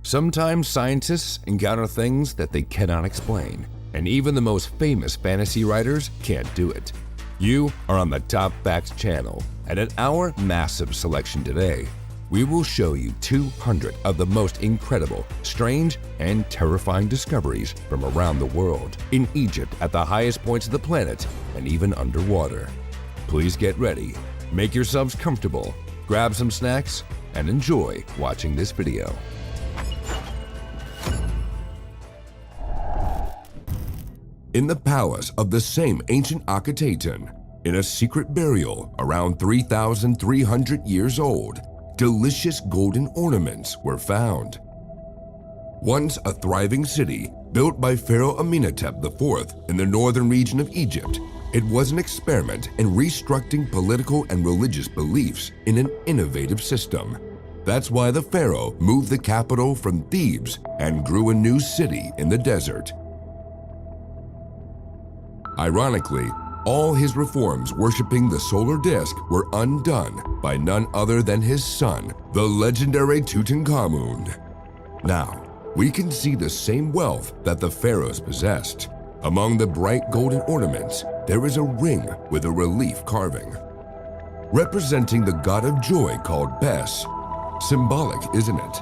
Sometimes scientists encounter things that they cannot explain, and even the most famous fantasy writers can't do it. You are on the Top Facts channel, and in our massive selection today, we will show you 200 of the most incredible, strange, and terrifying discoveries from around the world, in Egypt, at the highest points of the planet, and even underwater. Please get ready, make yourselves comfortable, grab some snacks, and enjoy watching this video. In the palace of the same ancient Akhenaten, in a secret burial around 3,300 years old, delicious golden ornaments were found. Once a thriving city built by Pharaoh Amenhotep IV in the northern region of Egypt, it was an experiment in restructuring political and religious beliefs in an innovative system. That's why the pharaoh moved the capital from Thebes and grew a new city in the desert. Ironically, all his reforms worshiping the solar disk were undone by none other than his son, the legendary Tutankhamun. Now, we can see the same wealth that the pharaohs possessed. Among the bright golden ornaments, there is a ring with a relief carving, representing the god of joy called Bes. Symbolic, isn't it?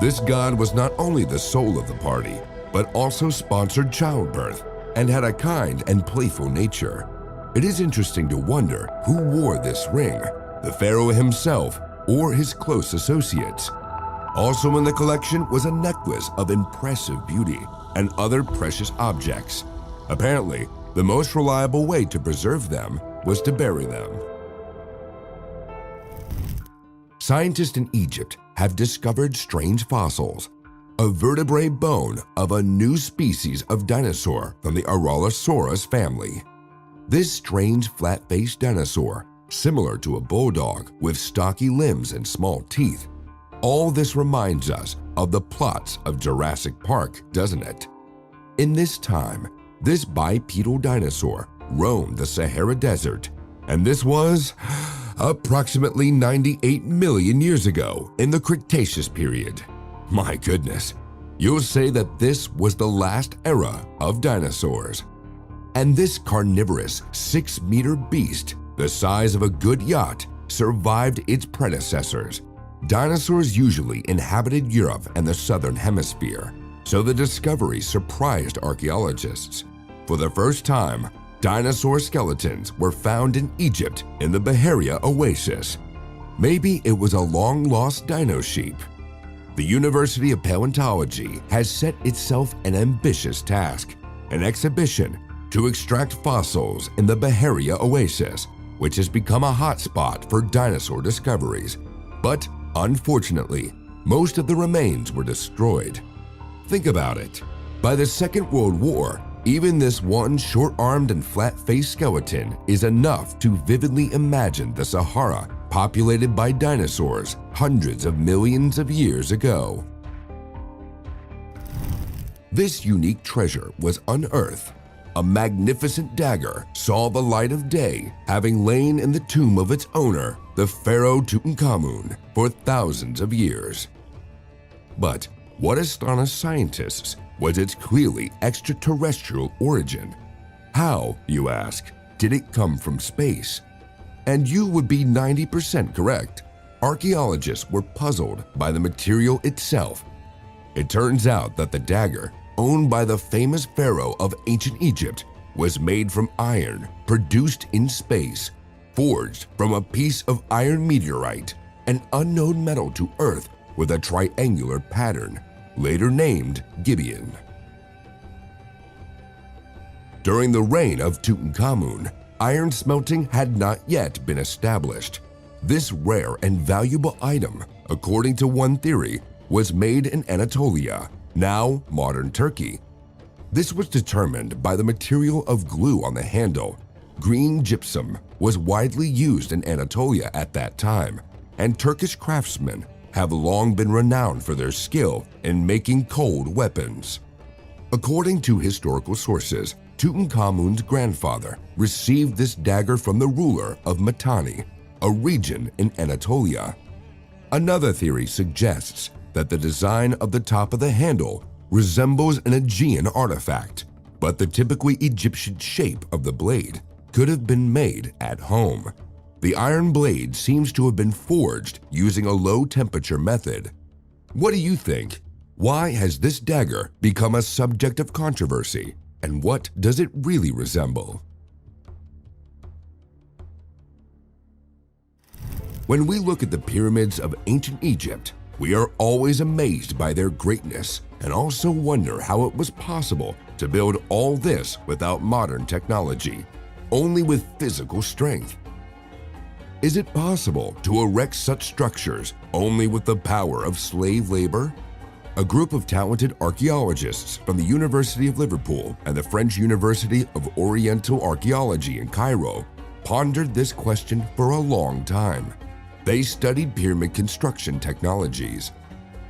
This god was not only the soul of the party, but also sponsored childbirth and had a kind and playful nature. It is interesting to wonder who wore this ring, the pharaoh himself or his close associates. Also in the collection was a necklace of impressive beauty and other precious objects. Apparently, the most reliable way to preserve them was to bury them. Scientists in Egypt have discovered strange fossils, a vertebrate bone of a new species of dinosaur from the Aralosaurus family. This strange flat-faced dinosaur, similar to a bulldog with stocky limbs and small teeth. All this reminds us of the plots of Jurassic Park, doesn't it? In this time, this bipedal dinosaur roamed the Sahara Desert, and this was approximately 98 million years ago in the Cretaceous period. My goodness, you'll say that this was the last era of dinosaurs. And this carnivorous 6-meter beast, the size of a good yacht, survived its predecessors. Dinosaurs usually inhabited Europe and the southern hemisphere, so the discovery surprised archaeologists. For the first time, dinosaur skeletons were found in Egypt in the Bahariya oasis. Maybe it was a long-lost dino sheep. The University of Paleontology has set itself an ambitious task, an exhibition to extract fossils in the Bahariya oasis, which has become a hotspot for dinosaur discoveries. But unfortunately, most of the remains were destroyed. Think about it. By the Second World War, even this one short-armed and flat-faced skeleton is enough to vividly imagine the Sahara populated by dinosaurs hundreds of millions of years ago. This unique treasure was unearthed. A magnificent dagger saw the light of day, having lain in the tomb of its owner, the pharaoh Tutankhamun, for thousands of years. But what astonished scientists was its clearly extraterrestrial origin. How, you ask, did it come from space? And you would be 90% correct. Archaeologists were puzzled by the material itself. It turns out that the dagger, owned by the famous pharaoh of ancient Egypt, was made from iron produced in space, forged from a piece of iron meteorite, an unknown metal to Earth with a triangular pattern, later named Gibeon. During the reign of Tutankhamun, iron smelting had not yet been established. This rare and valuable item, according to one theory, was made in Anatolia, now modern Turkey. This was determined by the material of glue on the handle. Green gypsum was widely used in Anatolia at that time, and Turkish craftsmen have long been renowned for their skill in making cold weapons. According to historical sources, Tutankhamun's grandfather received this dagger from the ruler of Mitanni, a region in Anatolia. Another theory suggests that the design of the top of the handle resembles an Aegean artifact, but the typically Egyptian shape of the blade could have been made at home. The iron blade seems to have been forged using a low-temperature method. What do you think? Why has this dagger become a subject of controversy, and what does it really resemble? When we look at the pyramids of ancient Egypt, we are always amazed by their greatness and also wonder how it was possible to build all this without modern technology, only with physical strength. Is it possible to erect such structures only with the power of slave labor? A group of talented archaeologists from the University of Liverpool and the French University of Oriental Archaeology in Cairo pondered this question for a long time. They studied pyramid construction technologies.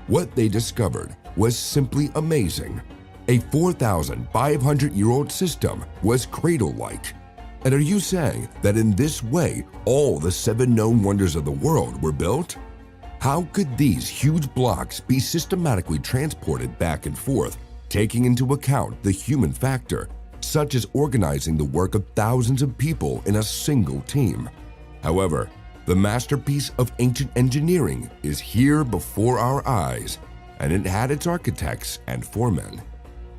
What they discovered was simply amazing. A 4,500-year-old system was cradle-like. And are you saying that in this way all the 7 known wonders of the world were built? How could these huge blocks be systematically transported back and forth, taking into account the human factor, such as organizing the work of thousands of people in a single team? However, the masterpiece of ancient engineering is here before our eyes, and it had its architects and foremen.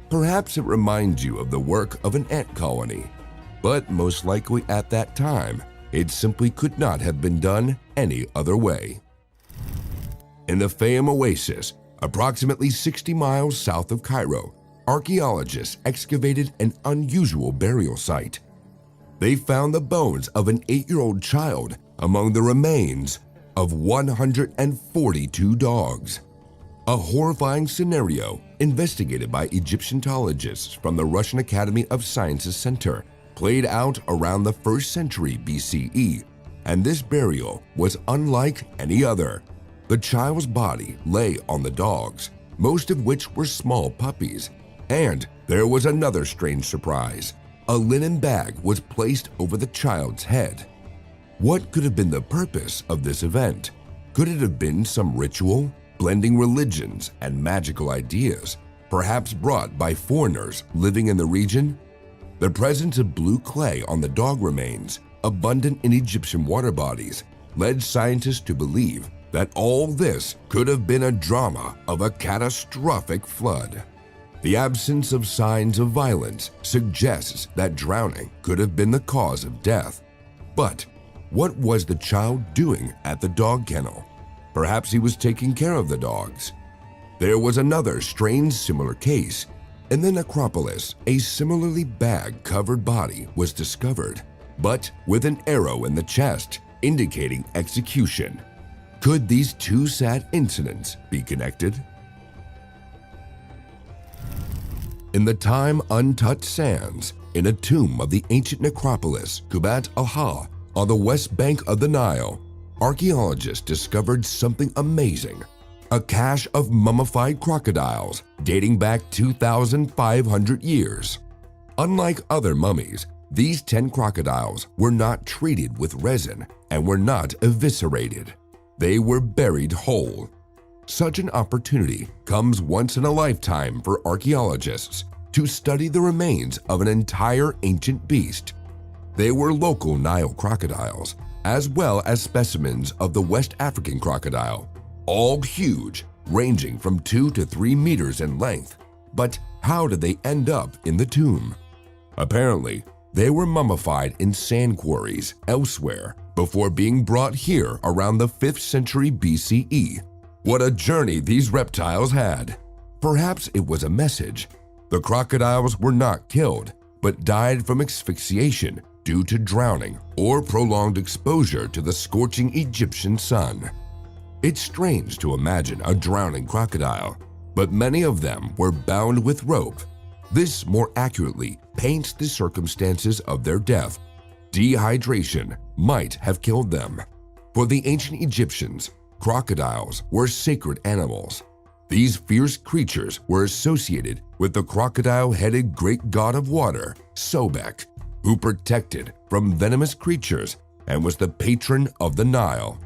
Perhaps it reminds you of the work of an ant colony, but most likely at that time, it simply could not have been done any other way. In the Fayum Oasis, approximately 60 miles south of Cairo, archaeologists excavated an unusual burial site. They found the bones of an 8-year-old child among the remains of 142 dogs. A horrifying scenario investigated by Egyptologists from the Russian Academy of Sciences Center played out around the 1st century BCE, and this burial was unlike any other. The child's body lay on the dogs, most of which were small puppies, and there was another strange surprise. A linen bag was placed over the child's head. What could have been the purpose of this event? Could it have been some ritual, blending religions and magical ideas, perhaps brought by foreigners living in the region? The presence of blue clay on the dog remains, abundant in Egyptian water bodies, led scientists to believe that all this could have been a drama of a catastrophic flood. The absence of signs of violence suggests that drowning could have been the cause of death. But what was the child doing at the dog kennel? Perhaps he was taking care of the dogs. There was another strange similar case. In the necropolis, a similarly bag-covered body was discovered, but with an arrow in the chest, indicating execution. Could these two sad incidents be connected? In the time untouched sands, in a tomb of the ancient necropolis, Kubat al-Ha, on the west bank of the Nile, archaeologists discovered something amazing: a cache of mummified crocodiles dating back 2,500 years. Unlike other mummies, these 10 crocodiles were not treated with resin and were not eviscerated. They were buried whole. Such an opportunity comes once in a lifetime for archaeologists to study the remains of an entire ancient beast. They were local Nile crocodiles, as well as specimens of the West African crocodile, all huge, ranging from 2 to 3 meters in length. But how did they end up in the tomb? Apparently, they were mummified in sand quarries elsewhere before being brought here around the 5th century BCE. What a journey these reptiles had! Perhaps it was a message. The crocodiles were not killed, but died from asphyxiation due to drowning or prolonged exposure to the scorching Egyptian sun. It's strange to imagine a drowning crocodile, but many of them were bound with rope. This more accurately paints the circumstances of their death. Dehydration might have killed them. For the ancient Egyptians, crocodiles were sacred animals. These fierce creatures were associated with the crocodile-headed great god of water, Sobek, who protected from venomous creatures and was the patron of the Nile.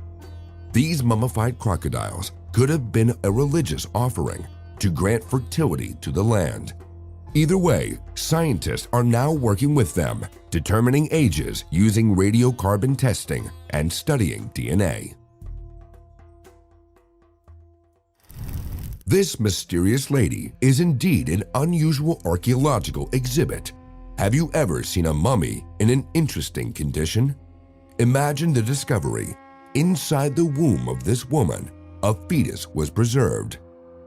These mummified crocodiles could have been a religious offering to grant fertility to the land. Either way, scientists are now working with them, determining ages using radiocarbon testing and studying DNA. This mysterious lady is indeed an unusual archaeological exhibit. Have you ever seen a mummy in an interesting condition? Imagine the discovery. Inside the womb of this woman, a fetus was preserved.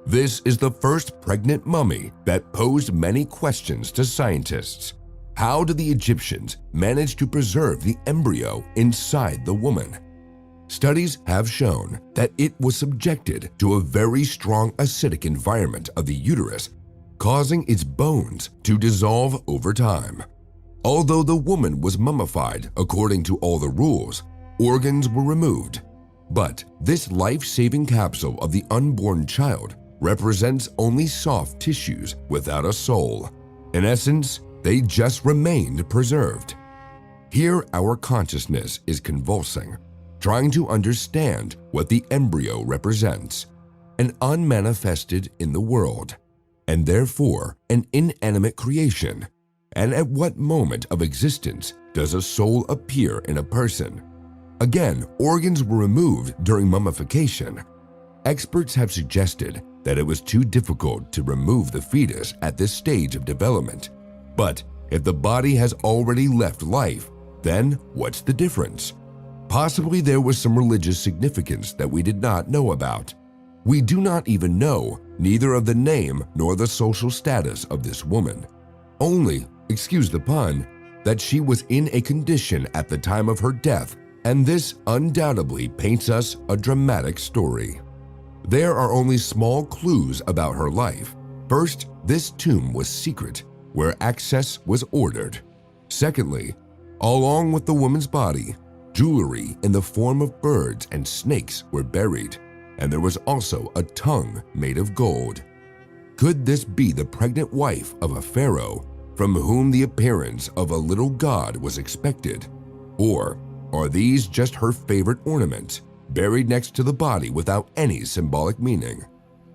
This is the first pregnant mummy that posed many questions to scientists. How did the Egyptians manage to preserve the embryo inside the woman? Studies have shown that it was subjected to a very strong acidic environment of the uterus, causing its bones to dissolve over time. Although the woman was mummified according to all the rules, organs were removed. But this life-saving capsule of the unborn child represents only soft tissues without a soul. In essence, they just remained preserved. Here our consciousness is convulsing, trying to understand what the embryo represents, an unmanifested in the world, and therefore an inanimate creation. And at what moment of existence does a soul appear in a person? Again, organs were removed during mummification. Experts have suggested that it was too difficult to remove the fetus at this stage of development. But if the body has already left life, then what's the difference? Possibly there was some religious significance that we did not know about. We do not even know neither of the name nor the social status of this woman. Only, excuse the pun, that she was in a condition at the time of her death, and this undoubtedly paints us a dramatic story. There are only small clues about her life. First, this tomb was secret, where access was ordered. Secondly, along with the woman's body, jewelry in the form of birds and snakes were buried, and there was also a tongue made of gold. Could this be the pregnant wife of a pharaoh from whom the appearance of a little god was expected? Or are these just her favorite ornaments, buried next to the body without any symbolic meaning?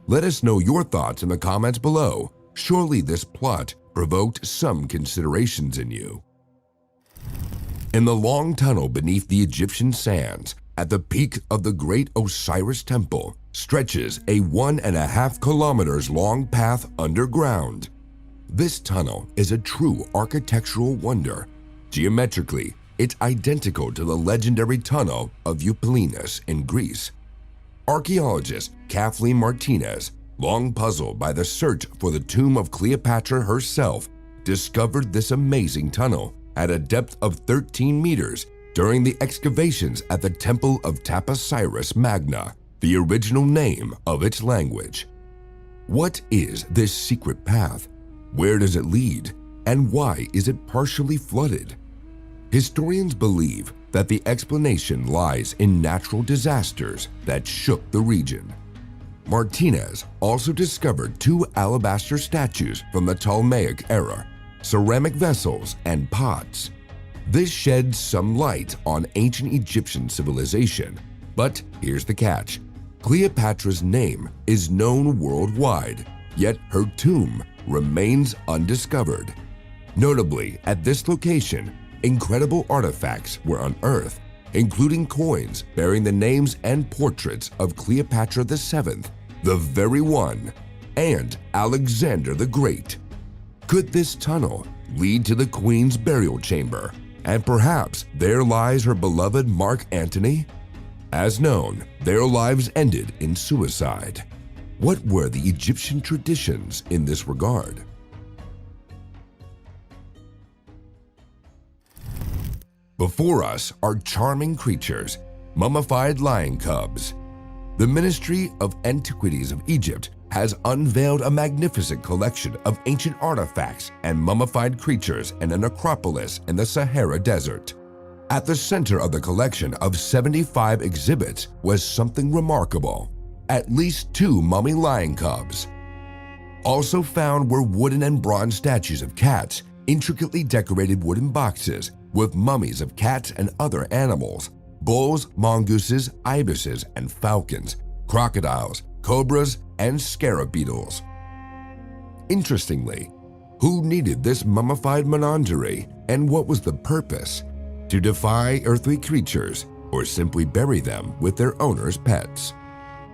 Let us know your thoughts in the comments below. Surely this plot provoked some considerations in you. In the long tunnel beneath the Egyptian sands, at the peak of the Great Osiris Temple, stretches a 1.5 kilometers long path underground. This tunnel is a true architectural wonder. Geometrically, it's identical to the legendary tunnel of Eupelinus in Greece. Archaeologist Kathleen Martinez, long puzzled by the search for the tomb of Cleopatra herself, discovered this amazing tunnel at a depth of 13 meters during the excavations at the Temple of Taposiris Magna, the original name of its language. What is this secret path? Where does it lead? And why is it partially flooded? Historians believe that the explanation lies in natural disasters that shook the region. Martinez also discovered 2 alabaster statues from the Ptolemaic era, ceramic vessels and pots. This sheds some light on ancient Egyptian civilization, but here's the catch. Cleopatra's name is known worldwide, yet her tomb remains undiscovered. Notably, at this location, incredible artifacts were unearthed, including coins bearing the names and portraits of Cleopatra VII, the very one, and Alexander the Great. Could this tunnel lead to the Queen's burial chamber, and perhaps there lies her beloved Mark Antony? As known, their lives ended in suicide. What were the Egyptian traditions in this regard? Before us are charming creatures, mummified lion cubs. The Ministry of Antiquities of Egypt has unveiled a magnificent collection of ancient artifacts and mummified creatures in a necropolis in the Sahara Desert. At the center of the collection of 75 exhibits was something remarkable: at least 2 mummy lion cubs. Also found were wooden and bronze statues of cats, intricately decorated wooden boxes with mummies of cats and other animals, bulls, mongooses, ibises, and falcons, crocodiles, cobras, and scarab beetles. Interestingly, who needed this mummified menagerie, and what was the purpose? To defy earthly creatures or simply bury them with their owner's pets?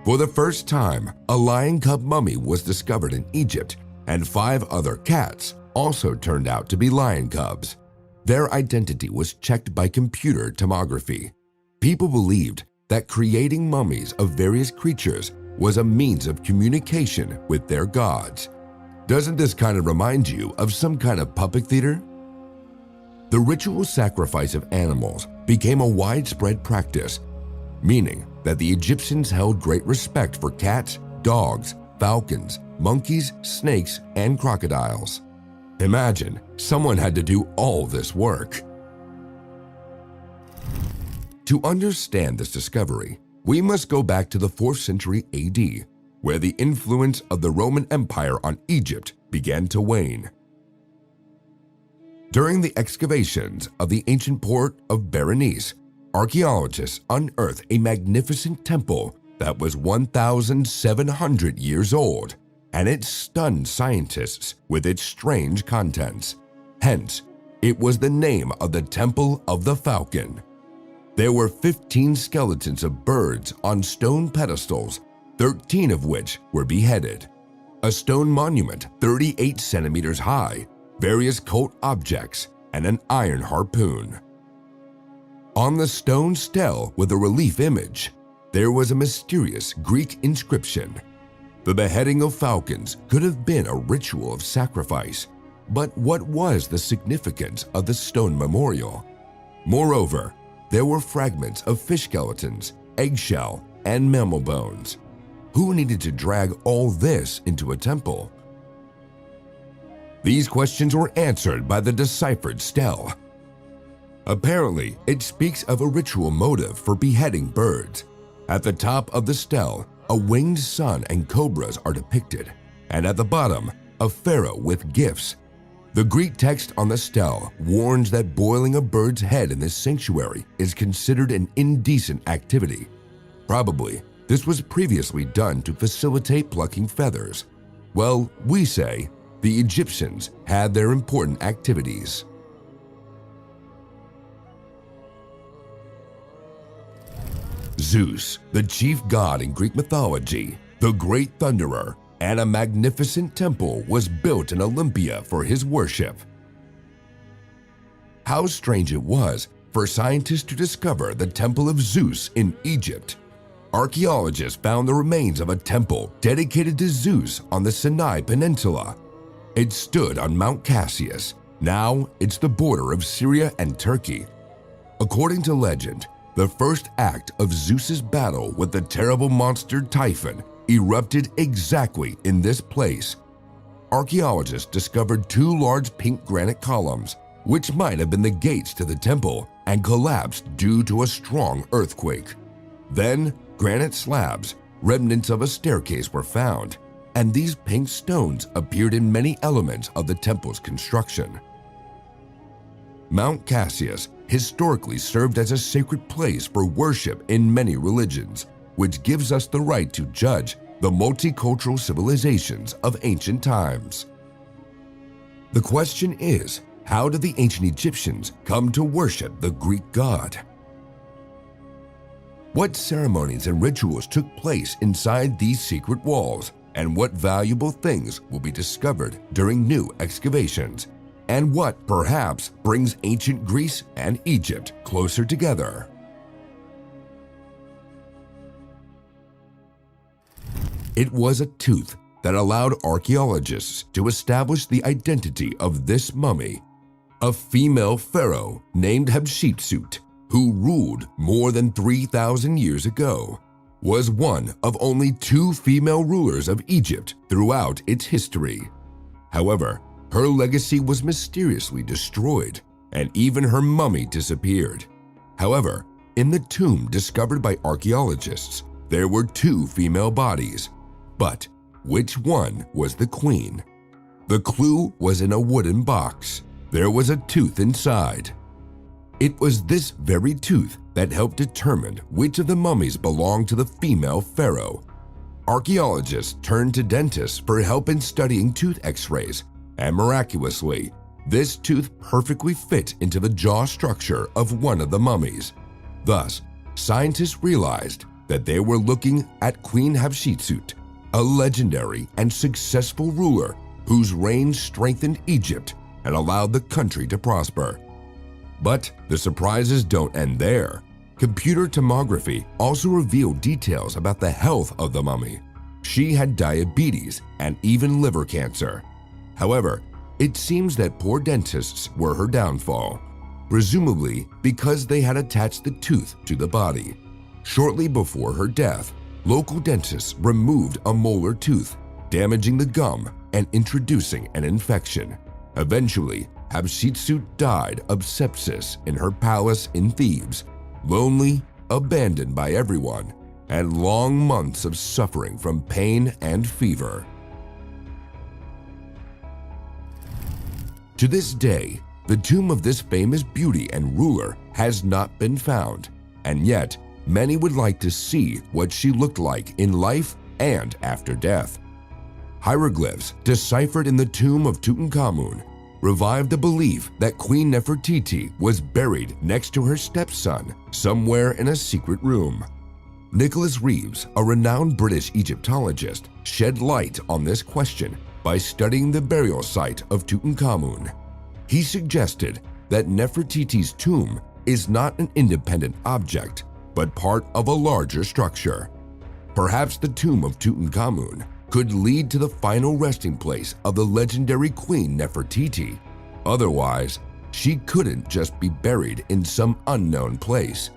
For the first time, a lion cub mummy was discovered in Egypt, and 5 other cats also turned out to be lion cubs. Their identity was checked by computer tomography. People believed that creating mummies of various creatures was a means of communication with their gods. Doesn't this kind of remind you of some kind of puppet theater? The ritual sacrifice of animals became a widespread practice, meaning that the Egyptians held great respect for cats, dogs, falcons, monkeys, snakes, and crocodiles. Imagine someone had to do all this work. To understand this discovery, we must go back to the 4th century AD, where the influence of the Roman Empire on Egypt began to wane. During the excavations of the ancient port of Berenice, archaeologists unearthed a magnificent temple that was 1,700 years old, and it stunned scientists with its strange contents. Hence, it was the name of the Temple of the Falcon. There were 15 skeletons of birds on stone pedestals, 13 of which were beheaded, a stone monument 38 centimeters high, various cult objects, and an iron harpoon. On the stone stele with a relief image, there was a mysterious Greek inscription. The beheading of falcons could have been a ritual of sacrifice, but what was the significance of the stone memorial? Moreover, there were fragments of fish skeletons, eggshell, and mammal bones. Who needed to drag all this into a temple? These questions were answered by the deciphered stele. Apparently, it speaks of a ritual motive for beheading birds. At the top of the stele, a winged sun and cobras are depicted, and at the bottom, a pharaoh with gifts. The Greek text on the stele warns that boiling a bird's head in this sanctuary is considered an indecent activity. Probably, this was previously done to facilitate plucking feathers. Well, we say the Egyptians had their important activities. Zeus, the chief god in Greek mythology, the great thunderer, and a magnificent temple was built in Olympia for his worship. How strange it was for scientists to discover the temple of Zeus in Egypt. Archaeologists found the remains of a temple dedicated to Zeus on the Sinai Peninsula. It stood on Mount Cassius. Now it's the border of Syria and Turkey. According to legend, the first act of Zeus's battle with the terrible monster Typhon erupted exactly in this place. Archaeologists discovered 2 large pink granite columns, which might have been the gates to the temple, and collapsed due to a strong earthquake. Then, granite slabs, remnants of a staircase, were found, and these pink stones appeared in many elements of the temple's construction. Mount Cassius historically served as a sacred place for worship in many religions, which gives us the right to judge the multicultural civilizations of ancient times. The question is, how did the ancient Egyptians come to worship the Greek god? What ceremonies and rituals took place inside these secret walls, and what valuable things will be discovered during new excavations? And what perhaps brings ancient Greece and Egypt closer together? It was a tooth that allowed archaeologists to establish the identity of this mummy, a female pharaoh named Hatshepsut, who ruled more than 3,000 years ago, was one of only 2 female rulers of Egypt throughout its history. However, her legacy was mysteriously destroyed, and even her mummy disappeared. However, in the tomb discovered by archaeologists, there were 2 female bodies. But which one was the queen? The clue was in a wooden box. There was a tooth inside. It was this very tooth that helped determine which of the mummies belonged to the female pharaoh. Archaeologists turned to dentists for help in studying tooth x-rays, and miraculously, this tooth perfectly fit into the jaw structure of one of the mummies. Thus, scientists realized that they were looking at Queen Hatshepsut, a legendary and successful ruler whose reign strengthened Egypt and allowed the country to prosper. But the surprises don't end there. Computer tomography also revealed details about the health of the mummy. She had diabetes and even liver cancer. However, it seems that poor dentists were her downfall, presumably because they had attached the tooth to the body. Shortly before her death, local dentists removed a molar tooth, damaging the gum and introducing an infection. Eventually, Hatshepsut died of sepsis in her palace in Thebes, lonely, abandoned by everyone, and long months of suffering from pain and fever. To this day, the tomb of this famous beauty and ruler has not been found, and yet many would like to see what she looked like in life and after death. Hieroglyphs deciphered in the tomb of Tutankhamun revived the belief that Queen Nefertiti was buried next to her stepson somewhere in a secret room. Nicholas Reeves, a renowned British Egyptologist, shed light on this question by studying the burial site of Tutankhamun. He suggested that Nefertiti's tomb is not an independent object, but part of a larger structure. Perhaps the tomb of Tutankhamun could lead to the final resting place of the legendary Queen Nefertiti. Otherwise, she couldn't just be buried in some unknown place.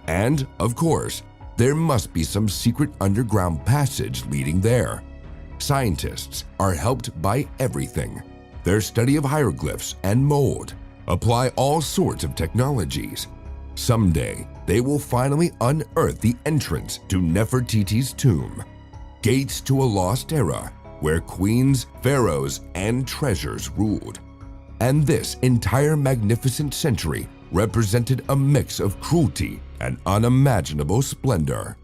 And, of course, there must be some secret underground passage leading there. Scientists are helped by everything. Their study of hieroglyphs and mold apply all sorts of technologies. Someday, they will finally unearth the entrance to Nefertiti's tomb, gates to a lost era where queens, pharaohs, and treasures ruled. And this entire magnificent century represented a mix of cruelty and unimaginable splendor.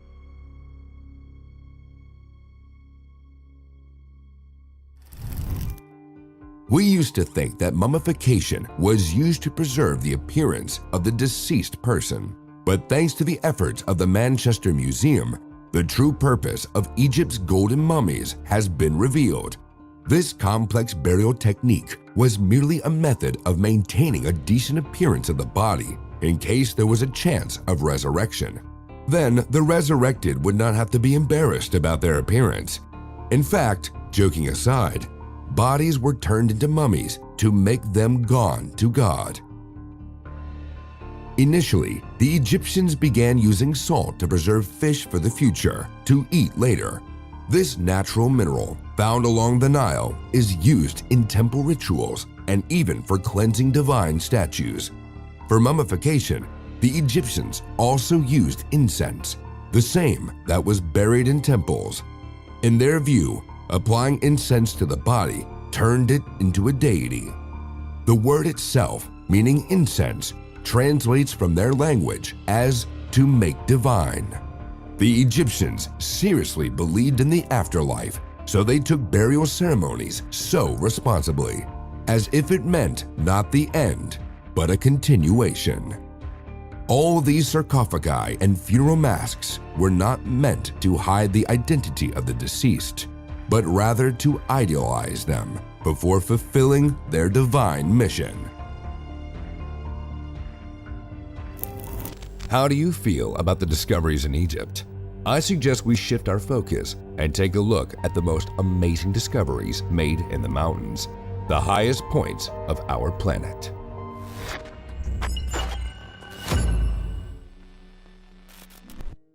We used to think that mummification was used to preserve the appearance of the deceased person. But thanks to the efforts of the Manchester Museum, the true purpose of Egypt's golden mummies has been revealed. This complex burial technique was merely a method of maintaining a decent appearance of the body in case there was a chance of resurrection. Then the resurrected would not have to be embarrassed about their appearance. In fact, joking aside, bodies were turned into mummies to make them gone to God. Initially, the Egyptians began using salt to preserve fish for the future, to eat later. This natural mineral, found along the Nile, is used in temple rituals and even for cleansing divine statues. For mummification, the Egyptians also used incense, the same that was buried in temples. In their view, applying incense to the body turned it into a deity. The word itself, meaning incense, translates from their language as to make divine. The Egyptians seriously believed in the afterlife, so they took burial ceremonies so responsibly, as if it meant not the end, but a continuation. All these sarcophagi and funeral masks were not meant to hide the identity of the deceased, but rather to idealize them before fulfilling their divine mission. How do you feel about the discoveries in Egypt? I suggest we shift our focus and take a look at the most amazing discoveries made in the mountains, the highest points of our planet.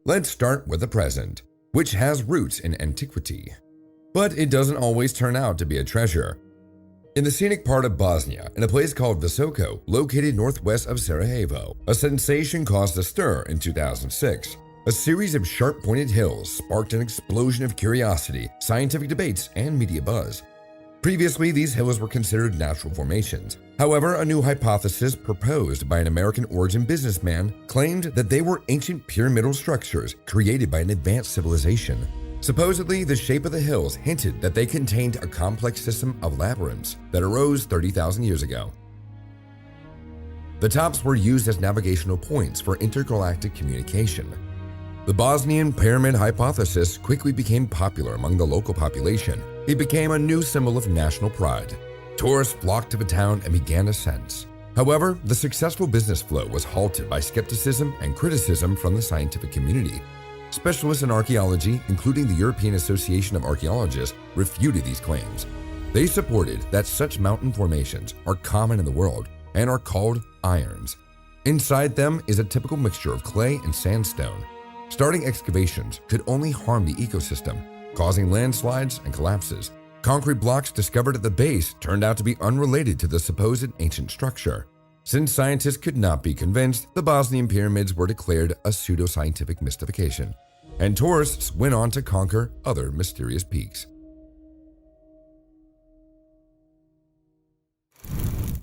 Let's start with the present, which has roots in antiquity. But it doesn't always turn out to be a treasure. In the scenic part of Bosnia, in a place called Visoko, located northwest of Sarajevo, a sensation caused a stir in 2006. A series of sharp-pointed hills sparked an explosion of curiosity, scientific debates, and media buzz. Previously, these hills were considered natural formations. However, a new hypothesis proposed by an American origin businessman claimed that they were ancient pyramidal structures created by an advanced civilization. Supposedly, the shape of the hills hinted that they contained a complex system of labyrinths that arose 30,000 years ago. The tops were used as navigational points for intergalactic communication. The Bosnian pyramid hypothesis quickly became popular among the local population. It became a new symbol of national pride. Tourists flocked to the town and began ascents. However, the successful business flow was halted by skepticism and criticism from the scientific community. Specialists in archaeology, including the European Association of Archaeologists, refuted these claims. They supported that such mountain formations are common in the world and are called irons. Inside them is a typical mixture of clay and sandstone. Starting excavations could only harm the ecosystem, causing landslides and collapses. Concrete blocks discovered at the base turned out to be unrelated to the supposed ancient structure. Since scientists could not be convinced, the Bosnian pyramids were declared a pseudoscientific mystification, and tourists went on to conquer other mysterious peaks.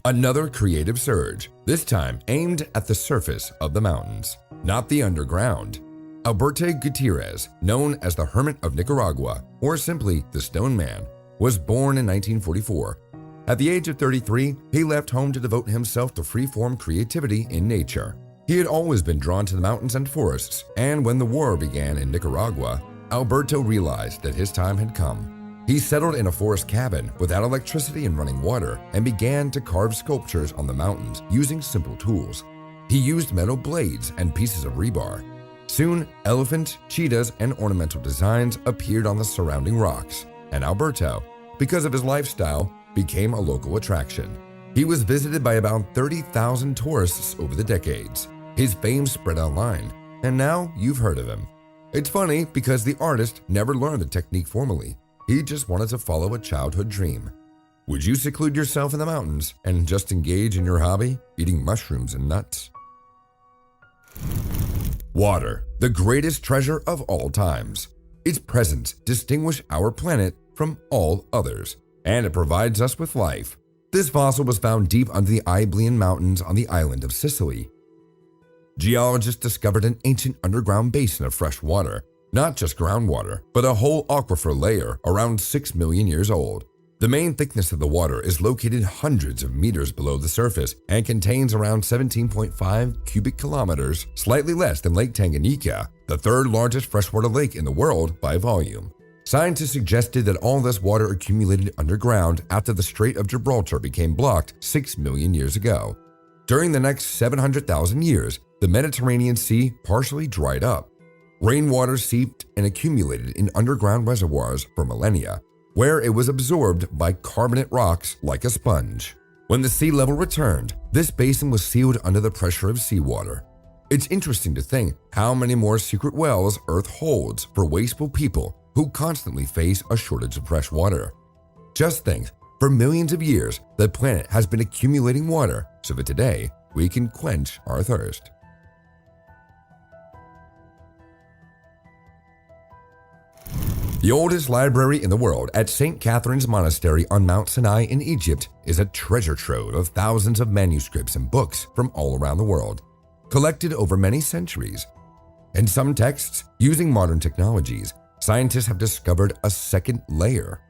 Another creative surge, this time aimed at the surface of the mountains, not the underground. Alberto Gutierrez, known as the Hermit of Nicaragua, or simply the Stone Man, was born in 1944. At the age of 33, he left home to devote himself to free-form creativity in nature. He had always been drawn to the mountains and forests, and when the war began in Nicaragua, Alberto realized that his time had come. He settled in a forest cabin without electricity and running water and began to carve sculptures on the mountains using simple tools. He used metal blades and pieces of rebar. Soon, elephants, cheetahs, and ornamental designs appeared on the surrounding rocks, and Alberto, because of his lifestyle, became a local attraction. He was visited by about 30,000 tourists over the decades. His fame spread online, and now you've heard of him. It's funny because the artist never learned the technique formally. He just wanted to follow a childhood dream. Would you seclude yourself in the mountains and just engage in your hobby, eating mushrooms and nuts? Water, the greatest treasure of all times. Its presence distinguishes our planet from all others, and it provides us with life. This fossil was found deep under the Iberian Mountains on the island of Sicily. Geologists discovered an ancient underground basin of fresh water, not just groundwater, but a whole aquifer layer around 6 million years old. The main thickness of the water is located hundreds of meters below the surface and contains around 17.5 cubic kilometers, slightly less than Lake Tanganyika, the third largest freshwater lake in the world by volume. Scientists suggested that all this water accumulated underground after the Strait of Gibraltar became blocked 6 million years ago. During the next 700,000 years, the Mediterranean Sea partially dried up. Rainwater seeped and accumulated in underground reservoirs for millennia, where it was absorbed by carbonate rocks like a sponge. When the sea level returned, this basin was sealed under the pressure of seawater. It's interesting to think how many more secret wells Earth holds for wasteful people who constantly face a shortage of fresh water. Just think, for millions of years, the planet has been accumulating water so that today we can quench our thirst. The oldest library in the world at St. Catherine's Monastery on Mount Sinai in Egypt is a treasure trove of thousands of manuscripts and books from all around the world, collected over many centuries. In some texts, using modern technologies, scientists have discovered a second layer.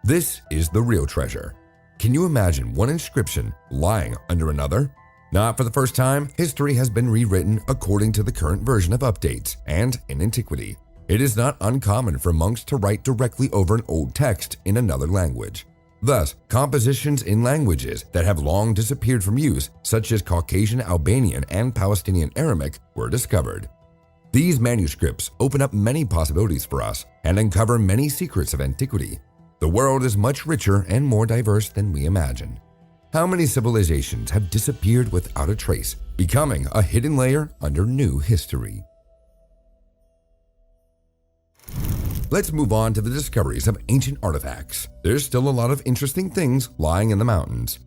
This is the real treasure. Can you imagine one inscription lying under another? Not for the first time, history has been rewritten according to the current version of updates, and in antiquity, it is not uncommon for monks to write directly over an old text in another language. Thus, compositions in languages that have long disappeared from use, such as Caucasian Albanian and Palestinian Aramaic, were discovered. These manuscripts open up many possibilities for us and uncover many secrets of antiquity. The world is much richer and more diverse than we imagine. How many civilizations have disappeared without a trace, becoming a hidden layer under new history? Let's move on to the discoveries of ancient artifacts. There's still a lot of interesting things lying in the mountains.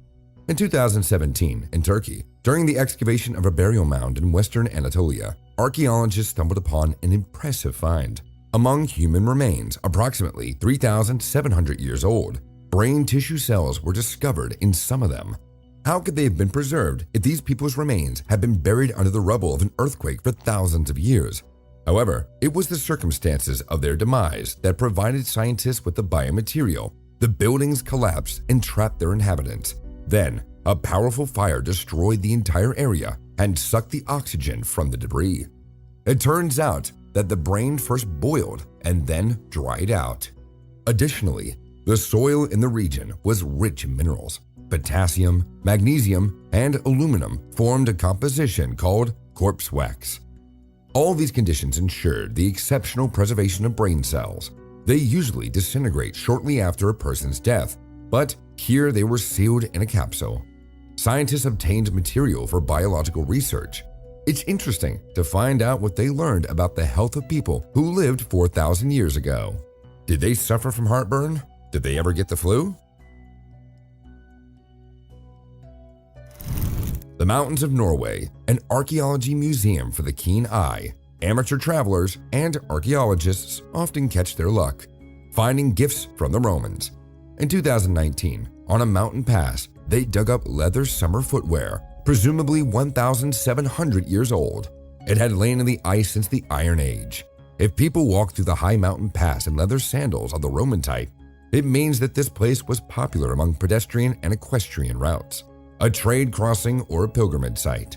In 2017, in Turkey, during the excavation of a burial mound in western Anatolia, archaeologists stumbled upon an impressive find. Among human remains, approximately 3,700 years old, brain tissue cells were discovered in some of them. How could they have been preserved if these people's remains had been buried under the rubble of an earthquake for thousands of years? However, it was the circumstances of their demise that provided scientists with the biomaterial. The buildings collapsed and trapped their inhabitants. Then, a powerful fire destroyed the entire area and sucked the oxygen from the debris. It turns out that the brain first boiled and then dried out. Additionally, the soil in the region was rich in minerals. Potassium, magnesium, and aluminum formed a composition called corpse wax. All these conditions ensured the exceptional preservation of brain cells. They usually disintegrate shortly after a person's death, but here they were sealed in a capsule. Scientists obtained material for biological research. It's interesting to find out what they learned about the health of people who lived 4,000 years ago. Did they suffer from heartburn? Did they ever get the flu? The Mountains of Norway, an archaeology museum for the keen eye. Amateur travelers and archaeologists often catch their luck, finding gifts from the Romans. In 2019, on a mountain pass, they dug up leather summer footwear, presumably 1,700 years old. It had lain in the ice since the Iron Age. If people walk through the high mountain pass in leather sandals of the Roman type, it means that this place was popular among pedestrian and equestrian routes, a trade crossing or a pilgrimage site.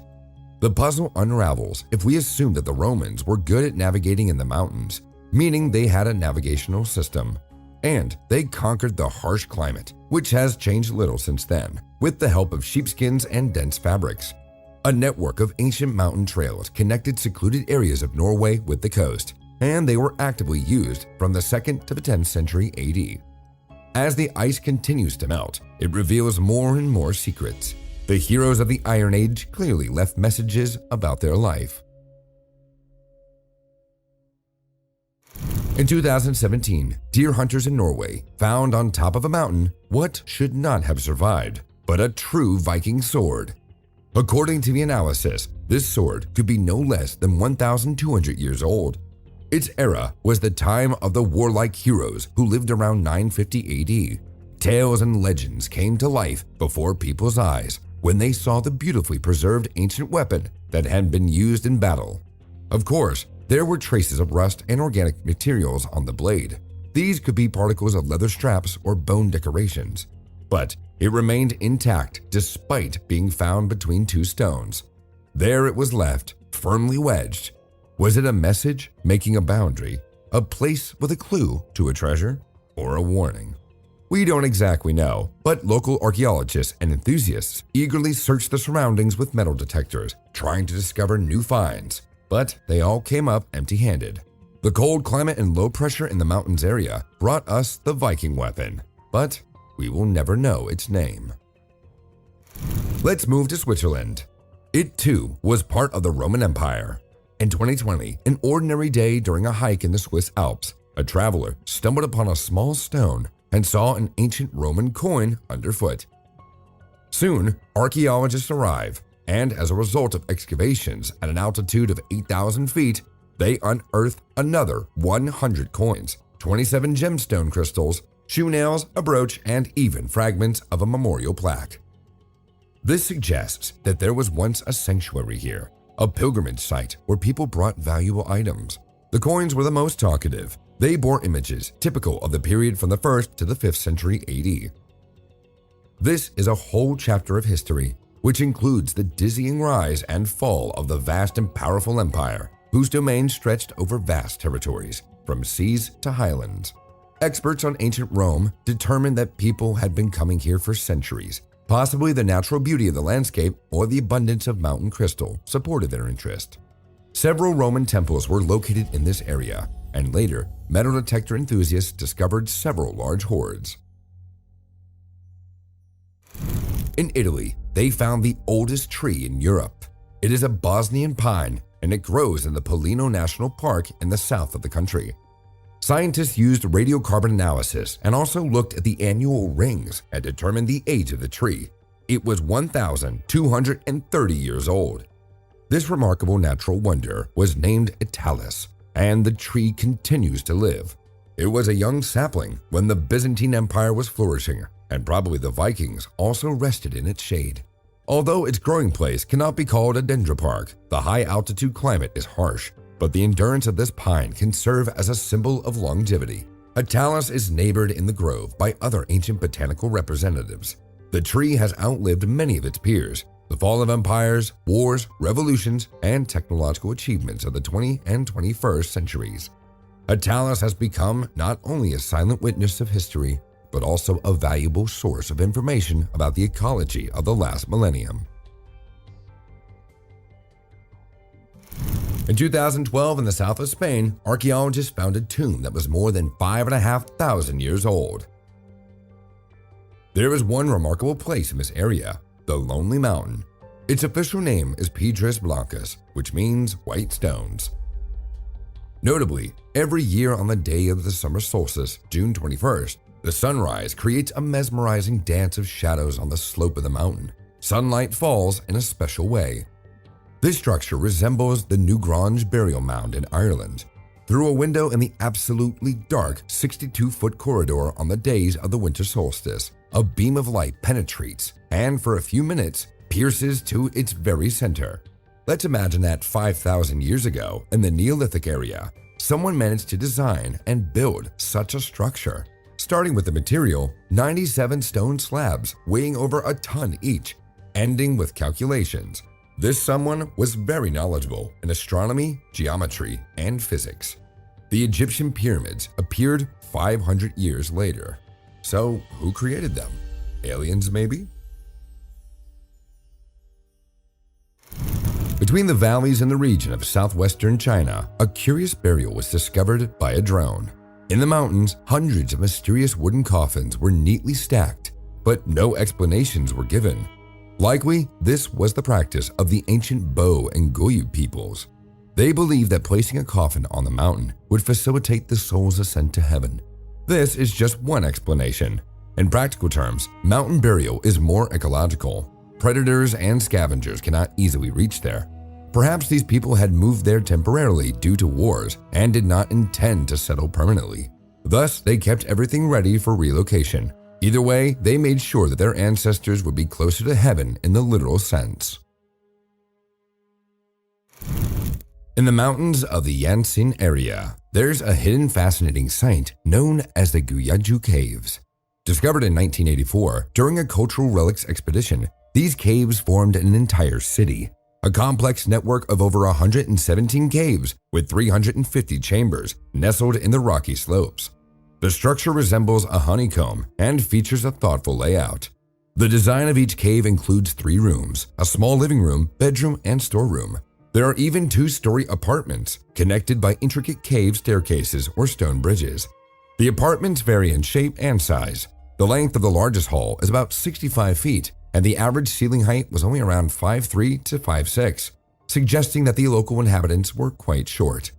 The puzzle unravels if we assume that the Romans were good at navigating in the mountains, meaning they had a navigational system. And they conquered the harsh climate, which has changed little since then, with the help of sheepskins and dense fabrics. A network of ancient mountain trails connected secluded areas of Norway with the coast, and they were actively used from the 2nd to the 10th century AD. As the ice continues to melt, it reveals more and more secrets. The heroes of the Iron Age clearly left messages about their life. In 2017, deer hunters in Norway found on top of a mountain what should not have survived, but a true Viking sword. According to the analysis, this sword could be no less than 1,200 years old. Its era was the time of the warlike heroes who lived around 950 AD. Tales and legends came to life before people's eyes when they saw the beautifully preserved ancient weapon that had been used in battle. Of course, there were traces of rust and organic materials on the blade. These could be particles of leather straps or bone decorations, but it remained intact despite being found between two stones. There it was left, firmly wedged. Was it a message making a boundary, a place with a clue to a treasure, or a warning? We don't exactly know, but local archaeologists and enthusiasts eagerly searched the surroundings with metal detectors, trying to discover new finds, but they all came up empty-handed. The cold climate and low pressure in the mountains area brought us the Viking weapon, but we will never know its name. Let's move to Switzerland. It too was part of the Roman Empire. In 2020, an ordinary day during a hike in the Swiss Alps, a traveler stumbled upon a small stone and saw an ancient Roman coin underfoot. Soon, archaeologists arrive, and as a result of excavations at an altitude of 8,000 feet, they unearth another 100 coins, 27 gemstone crystals, shoe nails, a brooch, and even fragments of a memorial plaque. This suggests that there was once a sanctuary here, a pilgrimage site where people brought valuable items. The coins were the most talkative. They bore images typical of the period from the 1st to the 5th century AD. This is a whole chapter of history, which includes the dizzying rise and fall of the vast and powerful empire, whose domain stretched over vast territories, from seas to highlands. Experts on ancient Rome determined that people had been coming here for centuries. Possibly the natural beauty of the landscape or the abundance of mountain crystal supported their interest. Several Roman temples were located in this area, and later, metal detector enthusiasts discovered several large hoards. In Italy, they found the oldest tree in Europe. It is a Bosnian pine, and it grows in the Pollino National Park in the south of the country. Scientists used radiocarbon analysis and also looked at the annual rings and determined the age of the tree. It was 1,230 years old. This remarkable natural wonder was named Italis, and the tree continues to live. It was a young sapling when the Byzantine Empire was flourishing, and probably the Vikings also rested in its shade. Although its growing place cannot be called a dendropark, the high-altitude climate is harsh, but the endurance of this pine can serve as a symbol of longevity. A talus is neighbored in the grove by other ancient botanical representatives. The tree has outlived many of its peers. The fall of empires, wars, revolutions, and technological achievements of the 20th and 21st centuries. A talus has become not only a silent witness of history, but also a valuable source of information about the ecology of the last millennium. In 2012, in the south of Spain, archaeologists found a tomb that was more than 5,500 years old. There is one remarkable place in this area, the Lonely Mountain. Its official name is Piedras Blancas, which means white stones. Notably, every year on the day of the summer solstice, June 21st, the sunrise creates a mesmerizing dance of shadows on the slope of the mountain. Sunlight falls in a special way. This structure resembles the New Grange burial mound in Ireland. Through a window in the absolutely dark 62-foot corridor on the days of the winter solstice, a beam of light penetrates and for a few minutes pierces to its very center. Let's imagine that 5,000 years ago, in the Neolithic area, someone managed to design and build such a structure. Starting with the material, 97 stone slabs weighing over a ton each, ending with calculations. This someone was very knowledgeable in astronomy, geometry, and physics. The Egyptian pyramids appeared 500 years later. So who created them? Aliens, maybe? Between the valleys in the region of southwestern China, a curious burial was discovered by a drone. In the mountains, hundreds of mysterious wooden coffins were neatly stacked, but no explanations were given. Likely, this was the practice of the ancient Bo and Goyuk peoples. They believed that placing a coffin on the mountain would facilitate the soul's ascent to heaven. This is just one explanation. In practical terms, mountain burial is more ecological. Predators and scavengers cannot easily reach there. Perhaps these people had moved there temporarily due to wars and did not intend to settle permanently. Thus, they kept everything ready for relocation. Either way, they made sure that their ancestors would be closer to heaven in the literal sense. In the mountains of the Yansin area, there's a hidden fascinating site known as the Guyaju Caves. Discovered in 1984 during a cultural relics expedition, these caves formed an entire city, a complex network of over 117 caves with 350 chambers nestled in the rocky slopes. The structure resembles a honeycomb and features a thoughtful layout. The design of each cave includes 3 rooms, a small living room, bedroom, and storeroom. There are even 2-story apartments connected by intricate cave staircases or stone bridges. The apartments vary in shape and size. The length of the largest hall is about 65 feet, and the average ceiling height was only around 5'3" to 5'6", suggesting that the local inhabitants were quite short.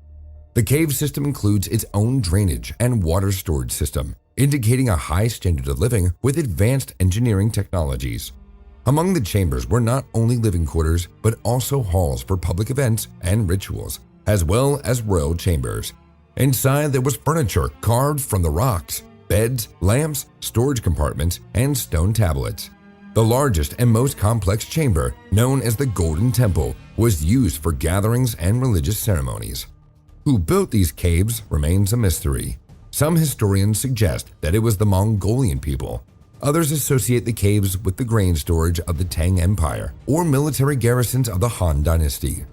The cave system includes its own drainage and water storage system, indicating a high standard of living with advanced engineering technologies. Among the chambers were not only living quarters, but also halls for public events and rituals, as well as royal chambers. Inside there was furniture carved from the rocks, beds, lamps, storage compartments, and stone tablets. The largest and most complex chamber, known as the Golden Temple, was used for gatherings and religious ceremonies. Who built these caves remains a mystery. Some historians suggest that it was the Mongolian people. Others associate the caves with the grain storage of the Tang Empire or military garrisons of the Han Dynasty.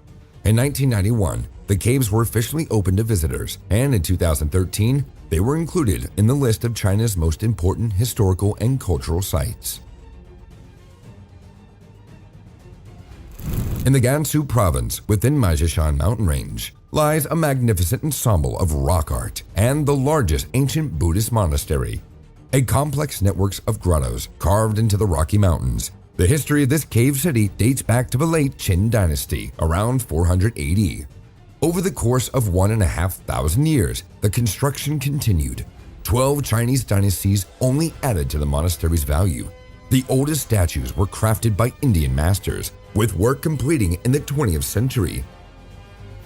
In 1991, the caves were officially open to visitors, and in 2013, they were included in the list of China's most important historical and cultural sites. In the Gansu province, within Maijishan mountain range, lies a magnificent ensemble of rock art and the largest ancient Buddhist monastery, a complex network of grottos carved into the Rocky Mountains. The history of this cave city dates back to the late Qin dynasty, around 400 AD. Over the course of 1,500 years, the construction continued. 12 Chinese dynasties only added to the monastery's value. The oldest statues were crafted by Indian masters, with work completing in the 20th century.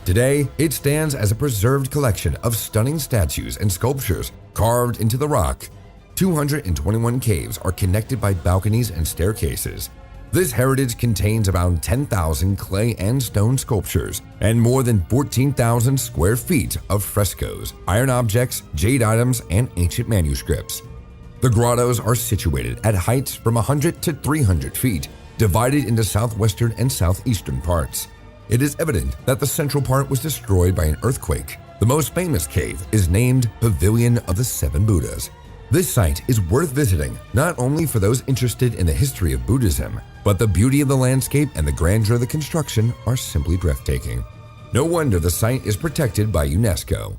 Today, it stands as a preserved collection of stunning statues and sculptures carved into the rock. 221 caves are connected by balconies and staircases. This heritage contains around 10,000 clay and stone sculptures and more than 14,000 square feet of frescoes, iron objects, jade items, and ancient manuscripts. The grottos are situated at heights from 100 to 300 feet, divided into southwestern and southeastern parts. It is evident that the central part was destroyed by an earthquake. The most famous cave is named Pavilion of the Seven Buddhas. This site is worth visiting not only for those interested in the history of Buddhism, but the beauty of the landscape and the grandeur of the construction are simply breathtaking. No wonder the site is protected by UNESCO.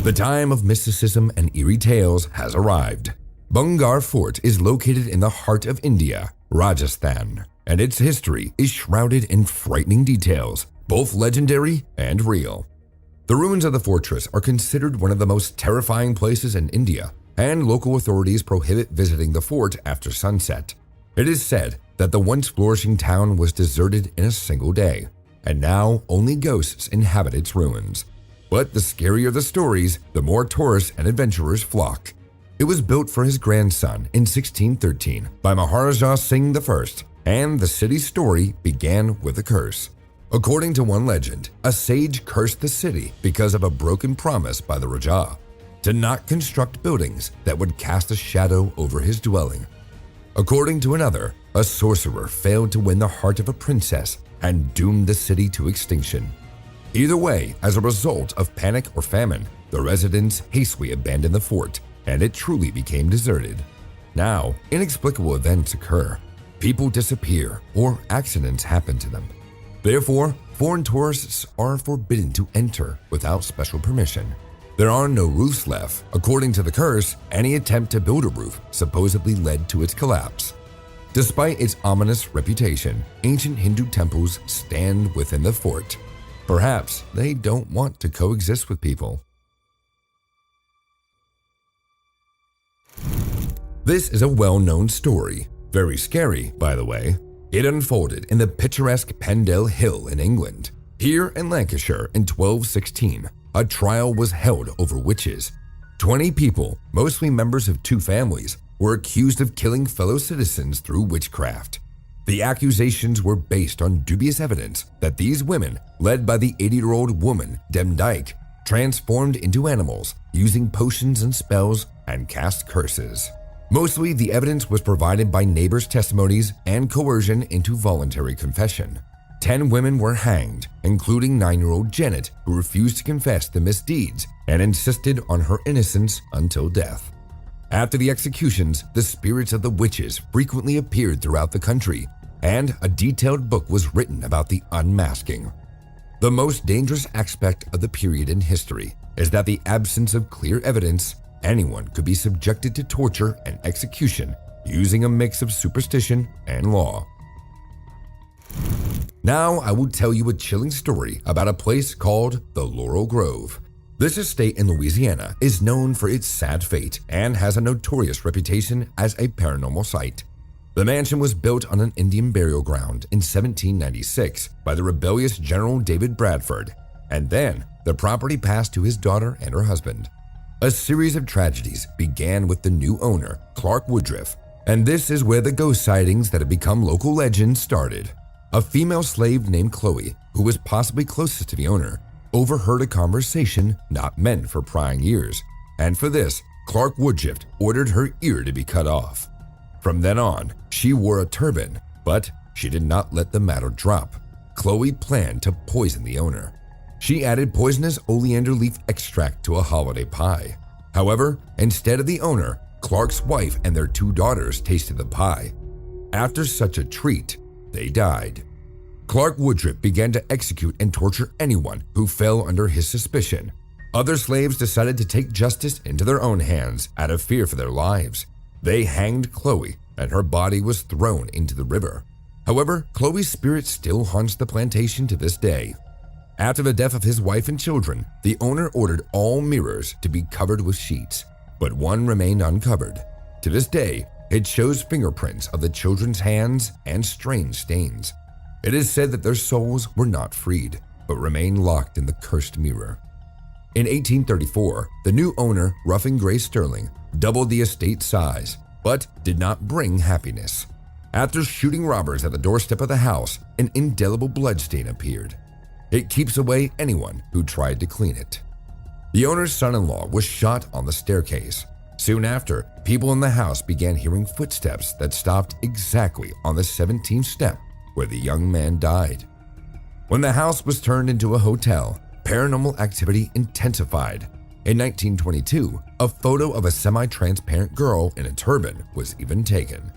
The time of mysticism and eerie tales has arrived. Bungar Fort is located in the heart of India, Rajasthan, and its history is shrouded in frightening details, both legendary and real. The ruins of the fortress are considered one of the most terrifying places in India, and local authorities prohibit visiting the fort after sunset. It is said that the once flourishing town was deserted in a single day, and now only ghosts inhabit its ruins. But the scarier the stories, the more tourists and adventurers flock. It was built for his grandson in 1613 by Maharaja Singh I, and the city's story began with a curse. According to one legend, a sage cursed the city because of a broken promise by the Raja to not construct buildings that would cast a shadow over his dwelling. According to another, a sorcerer failed to win the heart of a princess and doomed the city to extinction. Either way, as a result of panic or famine, the residents hastily abandoned the fort, and it truly became deserted. Now, inexplicable events occur. People disappear or accidents happen to them. Therefore, foreign tourists are forbidden to enter without special permission. There are no roofs left. According to the curse, any attempt to build a roof supposedly led to its collapse. Despite its ominous reputation, ancient Hindu temples stand within the fort. Perhaps they don't want to coexist with people. This is a well-known story. Very scary, by the way. It unfolded in the picturesque Pendle Hill in England. Here in Lancashire in 1216, a trial was held over witches. 20 people, mostly members of two families, were accused of killing fellow citizens through witchcraft. The accusations were based on dubious evidence that these women, led by the 80-year-old woman Demdike, transformed into animals using potions and spells and cast curses. Mostly, the evidence was provided by neighbors' testimonies and coercion into voluntary confession. 10 women were hanged, including 9-year-old Janet, who refused to confess the misdeeds and insisted on her innocence until death. After the executions, the spirits of the witches frequently appeared throughout the country, and a detailed book was written about the unmasking. The most dangerous aspect of the period in history is that the absence of clear evidence. Anyone could be subjected to torture and execution using a mix of superstition and law. Now I will tell you a chilling story about a place called the Laurel Grove. This estate in Louisiana is known for its sad fate and has a notorious reputation as a paranormal site. The mansion was built on an Indian burial ground in 1796 by the rebellious General David Bradford, and then the property passed to his daughter and her husband. A series of tragedies began with the new owner, Clark Woodruff, and this is where the ghost sightings that have become local legends started. A female slave named Chloe, who was possibly closest to the owner, overheard a conversation not meant for prying ears, and for this, Clark Woodruff ordered her ear to be cut off. From then on, she wore a turban, but she did not let the matter drop. Chloe planned to poison the owner. She added poisonous oleander leaf extract to a holiday pie. However, instead of the owner, Clark's wife and their 2 daughters tasted the pie. After such a treat, they died. Clark Woodruff began to execute and torture anyone who fell under his suspicion. Other slaves decided to take justice into their own hands out of fear for their lives. They hanged Chloe, and her body was thrown into the river. However, Chloe's spirit still haunts the plantation to this day. After the death of his wife and children, the owner ordered all mirrors to be covered with sheets, but one remained uncovered. To this day, it shows fingerprints of the children's hands and strange stains. It is said that their souls were not freed, but remained locked in the cursed mirror. In 1834, the new owner, Ruffin Gray Sterling, doubled the estate size, but did not bring happiness. After shooting robbers at the doorstep of the house, an indelible bloodstain appeared. It keeps away anyone who tried to clean it. The owner's son-in-law was shot on the staircase. Soon after, people in the house began hearing footsteps that stopped exactly on the 17th step where the young man died. When the house was turned into a hotel, paranormal activity intensified. In 1922, a photo of a semi-transparent girl in a turban was even taken.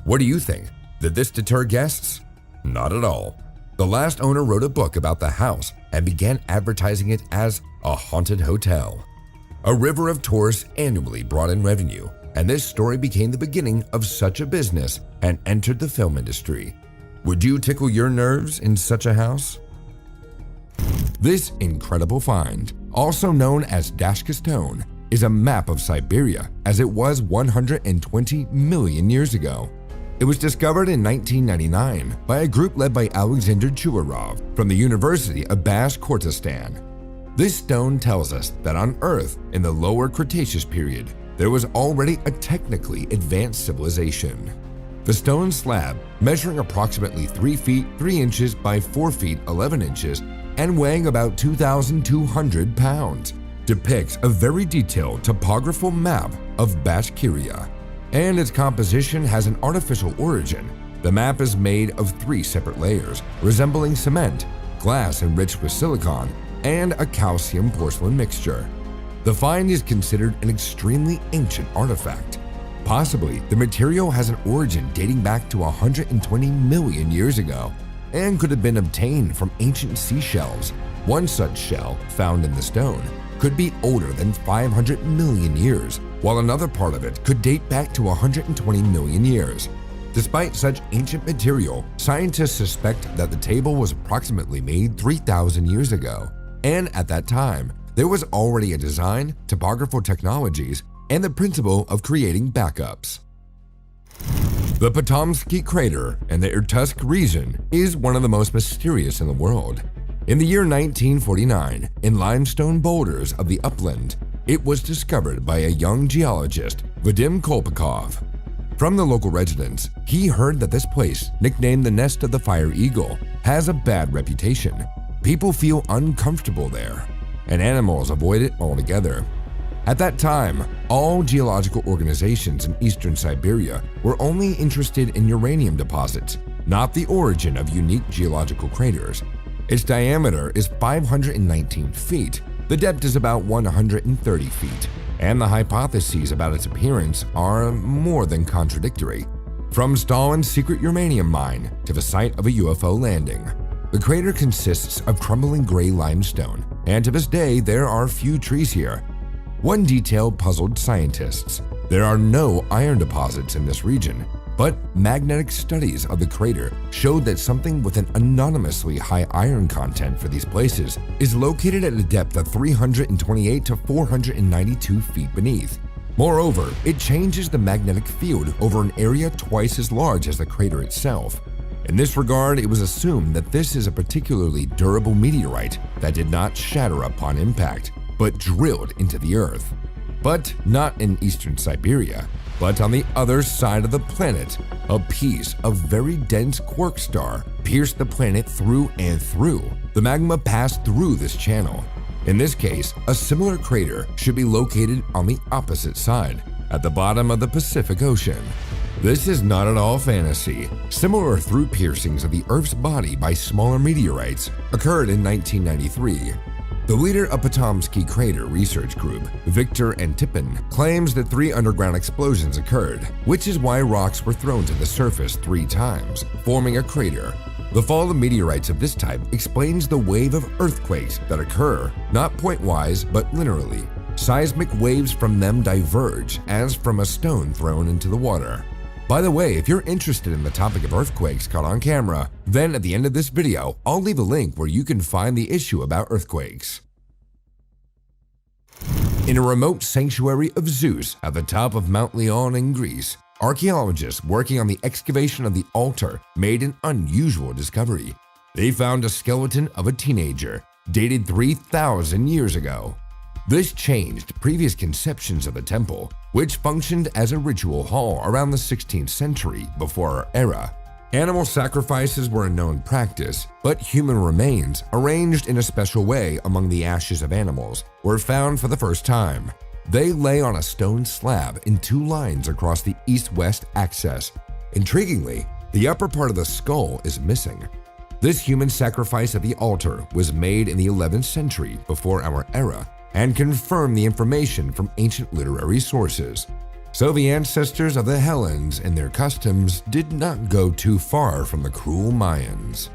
What do you think? Did this deter guests? Not at all. The last owner wrote a book about the house and began advertising it as a haunted hotel. A river of tourists annually brought in revenue, and this story became the beginning of such a business and entered the film industry. Would you tickle your nerves in such a house? This incredible find, also known as Dashka Stone, is a map of Siberia as it was 120 million years ago. It was discovered in 1999 by a group led by Alexander Chuarov from the University of Bashkortostan. This stone tells us that on Earth, in the lower Cretaceous period, there was already a technically advanced civilization. The stone slab, measuring approximately 3 feet 3 inches by 4 feet 11 inches and weighing about 2,200 pounds, depicts a very detailed topographical map of Bashkiria, and its composition has an artificial origin. The map is made of 3 separate layers, resembling cement, glass enriched with silicon, and a calcium porcelain mixture. The find is considered an extremely ancient artifact. Possibly, the material has an origin dating back to 120 million years ago and could have been obtained from ancient seashells. One such shell, found in the stone, could be older than 500 million years, while another part of it could date back to 120 million years. Despite such ancient material, scientists suspect that the table was approximately made 3,000 years ago, and at that time, there was already a design, topographical technologies, and the principle of creating backups. The Potomsky crater in the Irkutsk region is one of the most mysterious in the world. In the year 1949, in limestone boulders of the upland, it was discovered by a young geologist, Vadim Kolpakov. From the local residents, he heard that this place, nicknamed the Nest of the Fire Eagle, has a bad reputation. People feel uncomfortable there, and animals avoid it altogether. At that time, all geological organizations in eastern Siberia were only interested in uranium deposits, not the origin of unique geological craters. Its diameter is 519 feet, the depth is about 130 feet, and the hypotheses about its appearance are more than contradictory. From Stalin's secret uranium mine to the site of a UFO landing, the crater consists of crumbling gray limestone, and to this day there are few trees here. One detail puzzled scientists. There are no iron deposits in this region, but magnetic studies of the crater showed that something with an anonymously high iron content for these places is located at a depth of 328 to 492 feet beneath. Moreover, it changes the magnetic field over an area twice as large as the crater itself. In this regard, it was assumed that this is a particularly durable meteorite that did not shatter upon impact, but drilled into the earth. But not in eastern Siberia, but on the other side of the planet, a piece of very dense quark star pierced the planet through and through. The magma passed through this channel. In this case, a similar crater should be located on the opposite side, at the bottom of the Pacific Ocean. This is not at all fantasy. Similar through piercings of the Earth's body by smaller meteorites occurred in 1993. The leader of Potomsky Crater Research Group, Viktor Antipin, claims that 3 underground explosions occurred, which is why rocks were thrown to the surface 3 times, forming a crater. The fall of meteorites of this type explains the wave of earthquakes that occur, not point-wise, but literally. Seismic waves from them diverge, as from a stone thrown into the water. By the way, if you're interested in the topic of earthquakes caught on camera, then at the end of this video, I'll leave a link where you can find the issue about earthquakes. In a remote sanctuary of Zeus at the top of Mount Leon in Greece, Archaeologists working on the excavation of the altar made an unusual discovery. They found a skeleton of a teenager, dated 3,000 years ago. This changed previous conceptions of the temple, which functioned as a ritual hall around the 16th century before our era. Animal sacrifices were a known practice, but human remains, arranged in a special way among the ashes of animals, were found for the first time. They lay on a stone slab in two lines across the east-west axis. Intriguingly, the upper part of the skull is missing. This human sacrifice at the altar was made in the 11th century before our era and confirmed the information from ancient literary sources. So the ancestors of the Hellenes and their customs did not go too far from the cruel Mayans.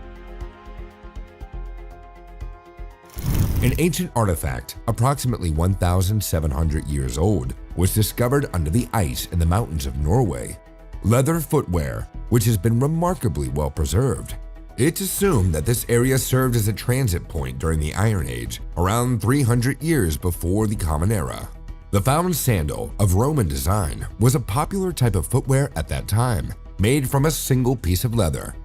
An ancient artifact, approximately 1,700 years old, was discovered under the ice in the mountains of Norway. Leather footwear, which has been remarkably well preserved. It's assumed that this area served as a transit point during the Iron Age, around 300 years before the Common Era. The found sandal, of Roman design, was a popular type of footwear at that time, made from a single piece of leather.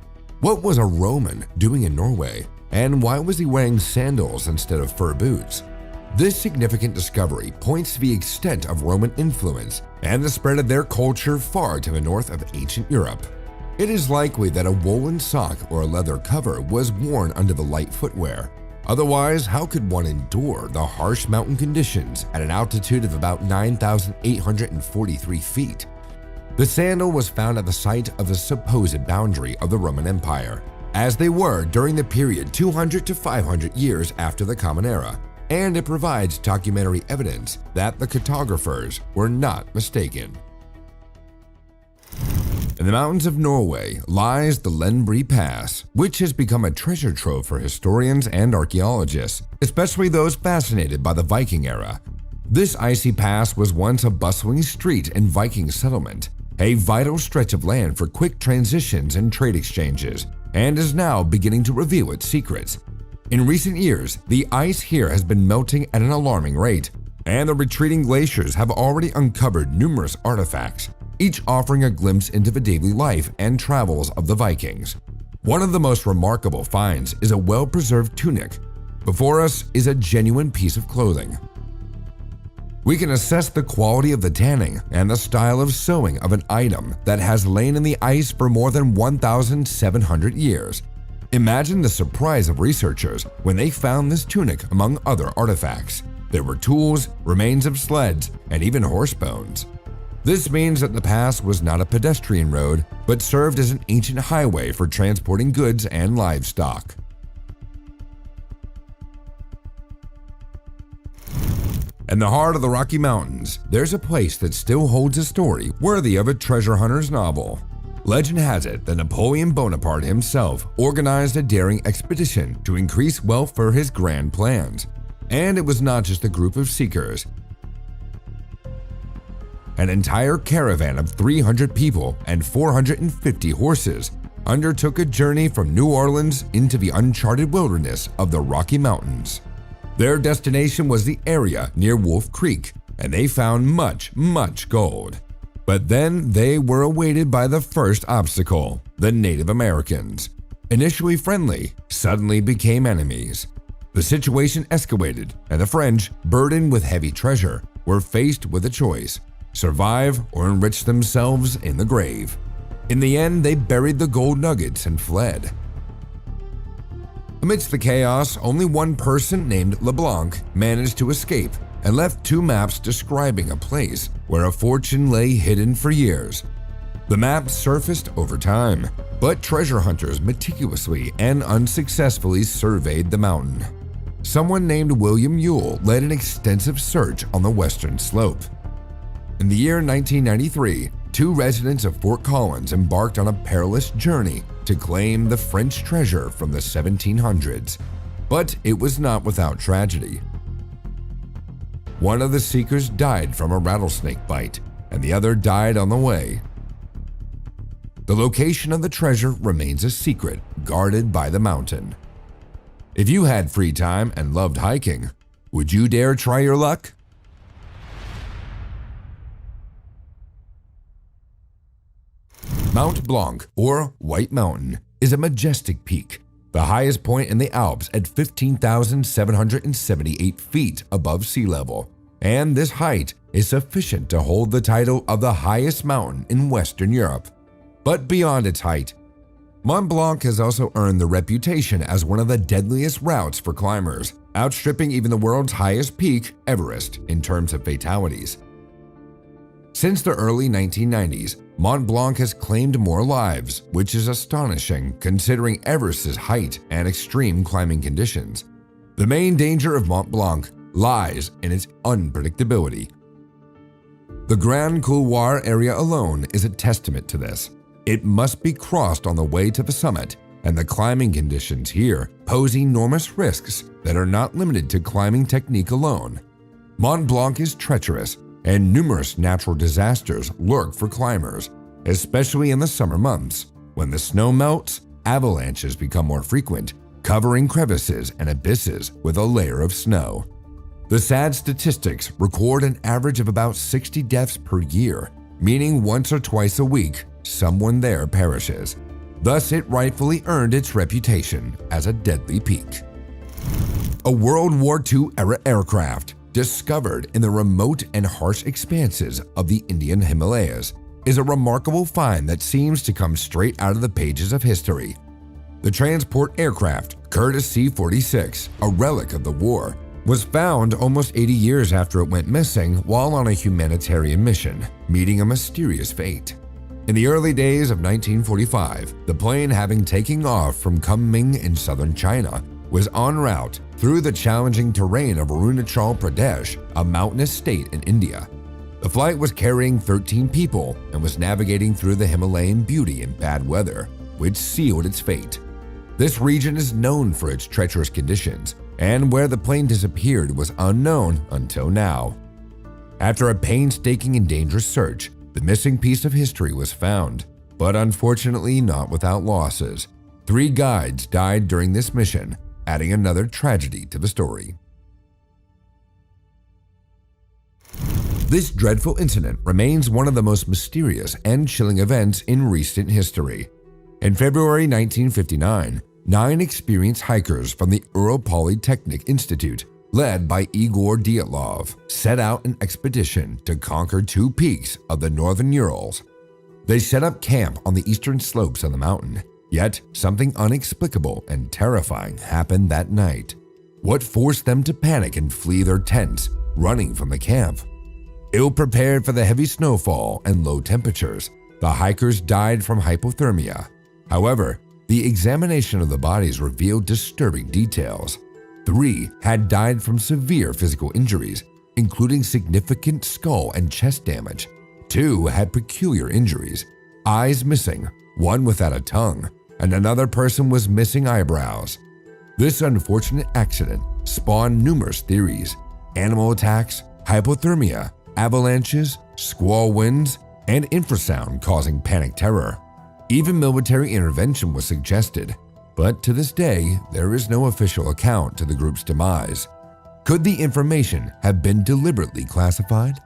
What was a Roman doing in Norway? And why was he wearing sandals instead of fur boots? This significant discovery points to the extent of Roman influence and the spread of their culture far to the north of ancient Europe. It is likely that a woolen sock or a leather cover was worn under the light footwear. Otherwise, how could one endure the harsh mountain conditions at an altitude of about 9,843 feet? The sandal was found at the site of the supposed boundary of the Roman Empire, as they were during the period 200 to 500 years after the Common Era, and it provides documentary evidence that the cartographers were not mistaken. In the mountains of Norway lies the Lendbry Pass, which has become a treasure trove for historians and archaeologists, especially those fascinated by the Viking era. This icy pass was once a bustling street and Viking settlement, a vital stretch of land for quick transitions and trade exchanges, and is now beginning to reveal its secrets. In recent years, the ice here has been melting at an alarming rate, and the retreating glaciers have already uncovered numerous artifacts, each offering a glimpse into the daily life and travels of the Vikings. One of the most remarkable finds is a well-preserved tunic. Before us is a genuine piece of clothing. We can assess the quality of the tanning and the style of sewing of an item that has lain in the ice for more than 1,700 years. Imagine the surprise of researchers when they found this tunic among other artifacts. There were tools, remains of sleds, and even horse bones. This means that the pass was not a pedestrian road, but served as an ancient highway for transporting goods and livestock. In the heart of the Rocky Mountains, there's a place that still holds a story worthy of a treasure hunter's novel. Legend has it that Napoleon Bonaparte himself organized a daring expedition to increase wealth for his grand plans. And it was not just a group of seekers. An entire caravan of 300 people and 450 horses undertook a journey from New Orleans into the uncharted wilderness of the Rocky Mountains. Their destination was the area near Wolf Creek, and they found much gold. But then they were awaited by the first obstacle, the Native Americans. Initially friendly, suddenly became enemies. The situation escalated, and the French, burdened with heavy treasure, were faced with a choice: survive or enrich themselves in the grave. In the end, they buried the gold nuggets and fled. Amidst the chaos, only one person named LeBlanc managed to escape and left 2 maps describing a place where a fortune lay hidden for years. The maps surfaced over time, but treasure hunters meticulously and unsuccessfully surveyed the mountain. Someone named William Ewell led an extensive search on the western slope. In the year 1993, 2 residents of Fort Collins embarked on a perilous journey to claim the French treasure from the 1700s. But it was not without tragedy. One of the seekers died from a rattlesnake bite, and the other died on the way. The location of the treasure remains a secret, guarded by the mountain. If you had free time and loved hiking, would you dare try your luck? Mount Blanc, or White Mountain, is a majestic peak, the highest point in the Alps at 15,778 feet above sea level, and this height is sufficient to hold the title of the highest mountain in Western Europe. But beyond its height, Mont Blanc has also earned the reputation as one of the deadliest routes for climbers, outstripping even the world's highest peak, Everest, in terms of fatalities. Since the early 1990s, Mont Blanc has claimed more lives, which is astonishing considering Everest's height and extreme climbing conditions. The main danger of Mont Blanc lies in its unpredictability. The Grand Couloir area alone is a testament to this. It must be crossed on the way to the summit, and the climbing conditions here pose enormous risks that are not limited to climbing technique alone. Mont Blanc is treacherous, and numerous natural disasters lurk for climbers, especially in the summer months. When the snow melts, avalanches become more frequent, covering crevices and abysses with a layer of snow. The sad statistics record an average of about 60 deaths per year, meaning once or twice a week, someone there perishes. Thus, it rightfully earned its reputation as a deadly peak. A World War II-era aircraft, discovered in the remote and harsh expanses of the Indian Himalayas, is a remarkable find that seems to come straight out of the pages of history. The transport aircraft, Curtiss C-46, a relic of the war, was found almost 80 years after it went missing while on a humanitarian mission, meeting a mysterious fate. In the early days of 1945, the plane, having taken off from Kunming in southern China, was en route through the challenging terrain of Arunachal Pradesh, a mountainous state in India. The flight was carrying 13 people and was navigating through the Himalayan beauty in bad weather, which sealed its fate. This region is known for its treacherous conditions, and where the plane disappeared was unknown until now. After a painstaking and dangerous search, the missing piece of history was found, but unfortunately not without losses. 3 guides died during this mission, adding another tragedy to the story. This dreadful incident remains one of the most mysterious and chilling events in recent history. In February 1959, 9 experienced hikers from the Ural Polytechnic Institute, led by Igor Dyatlov, set out an expedition to conquer 2 peaks of the northern Urals. They set up camp on the eastern slopes of the mountain, yet something inexplicable and terrifying happened that night. What forced them to panic and flee their tents, running from the camp? Ill-prepared for the heavy snowfall and low temperatures, the hikers died from hypothermia. However, the examination of the bodies revealed disturbing details. 3 had died from severe physical injuries, including significant skull and chest damage. 2 had peculiar injuries, eyes missing, 1 without a tongue, and another person was missing eyebrows. This unfortunate accident spawned numerous theories: animal attacks, hypothermia, avalanches, squall winds, and infrasound causing panic terror. Even military intervention was suggested, but to this day, there is no official account to the group's demise. Could the information have been deliberately classified?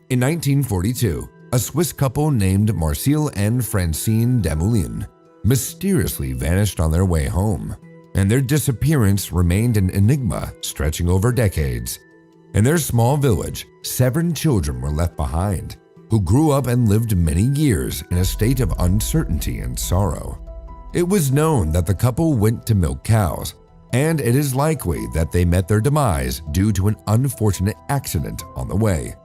In 1942, a Swiss couple named Marcel and Francine Desmoulins mysteriously vanished on their way home, and their disappearance remained an enigma stretching over decades. In their small village, 7 children were left behind, who grew up and lived many years in a state of uncertainty and sorrow. It was known that the couple went to milk cows, and it is likely that they met their demise due to an unfortunate accident on the way.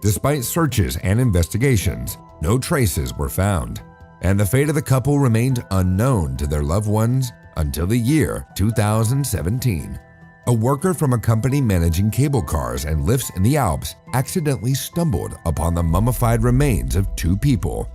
Despite searches and investigations, no traces were found, and the fate of the couple remained unknown to their loved ones until the year 2017. A worker from a company managing cable cars and lifts in the Alps accidentally stumbled upon the mummified remains of 2 people.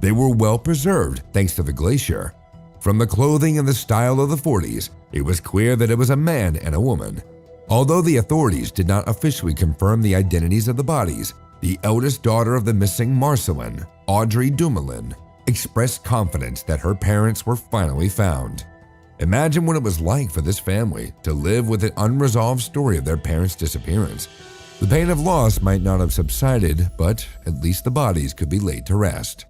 They were well preserved thanks to the glacier. From the clothing and the style of the 40s, it was clear that it was a man and a woman. Although the authorities did not officially confirm the identities of the bodies, the eldest daughter of the missing Marcelin, Audrey Dumoulin, expressed confidence that her parents were finally found. Imagine what it was like for this family to live with an unresolved story of their parents' disappearance. The pain of loss might not have subsided, but at least the bodies could be laid to rest.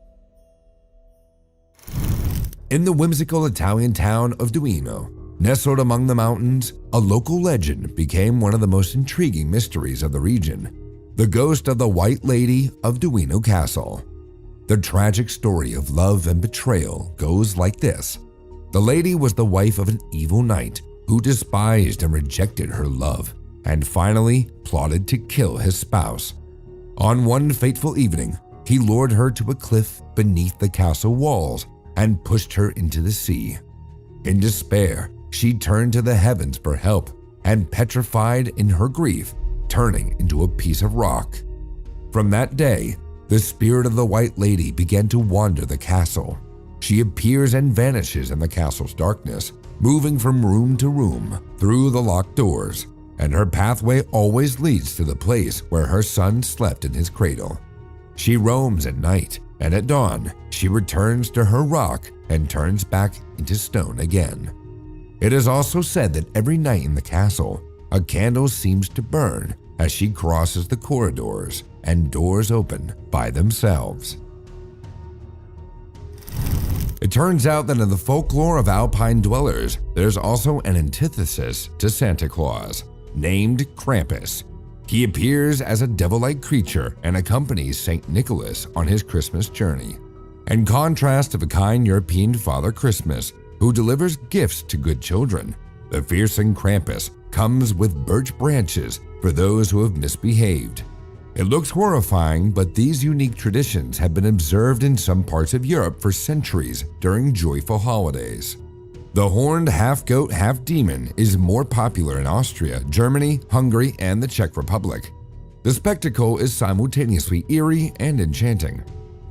In the whimsical Italian town of Duino, nestled among the mountains, a local legend became one of the most intriguing mysteries of the region: the ghost of the White Lady of Duino Castle. The tragic story of love and betrayal goes like this. The lady was the wife of an evil knight who despised and rejected her love, and finally plotted to kill his spouse. On one fateful evening, he lured her to a cliff beneath the castle walls and pushed her into the sea. In despair, she turned to the heavens for help, and petrified in her grief, turning into a piece of rock. From that day, the spirit of the White Lady began to wander the castle. She appears and vanishes in the castle's darkness, moving from room to room through the locked doors, and her pathway always leads to the place where her son slept in his cradle. She roams at night, and at dawn, she returns to her rock and turns back into stone again. It is also said that every night in the castle, a candle seems to burn as she crosses the corridors, and doors open by themselves. It turns out that in the folklore of alpine dwellers, there's also an antithesis to Santa Claus, named Krampus. He appears as a devil-like creature and accompanies St. Nicholas on his Christmas journey. In contrast to the kind European Father Christmas, who delivers gifts to good children, the fearsome Krampus comes with birch branches for those who have misbehaved. It looks horrifying, but these unique traditions have been observed in some parts of Europe for centuries during joyful holidays. The horned half-goat, half-demon is more popular in Austria, Germany, Hungary, and the Czech Republic. The spectacle is simultaneously eerie and enchanting.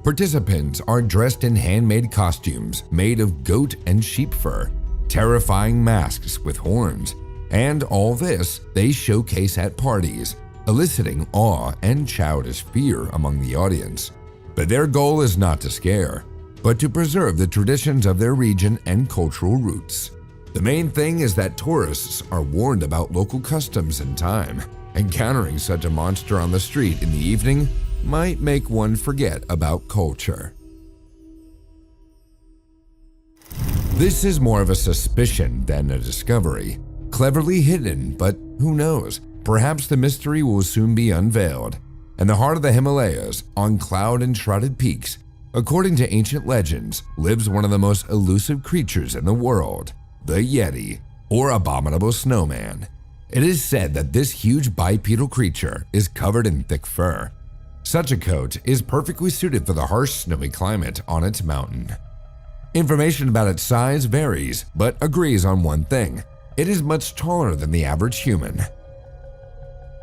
Participants are dressed in handmade costumes made of goat and sheep fur, terrifying masks with horns, and all this they showcase at parties, eliciting awe and childish fear among the audience. But their goal is not to scare, but to preserve the traditions of their region and cultural roots. The main thing is that tourists are warned about local customs and time. Encountering such a monster on the street in the evening might make one forget about culture. This is more of a suspicion than a discovery. Cleverly hidden, but who knows? Perhaps the mystery will soon be unveiled. In the heart of the Himalayas, on cloud-enshrouded peaks, according to ancient legends, lives one of the most elusive creatures in the world, the Yeti, or abominable snowman. It is said that this huge bipedal creature is covered in thick fur. Such a coat is perfectly suited for the harsh snowy climate on its mountain. Information about its size varies, but agrees on one thing: it is much taller than the average human.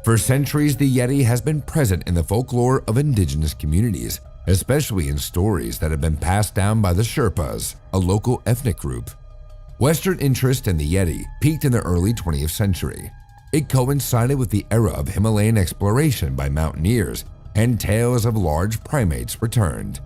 For centuries, the Yeti has been present in the folklore of indigenous communities, especially in stories that have been passed down by the Sherpas, a local ethnic group. Western interest in the Yeti peaked in the early 20th century. It coincided with the era of Himalayan exploration by mountaineers, and tales of large primates returned.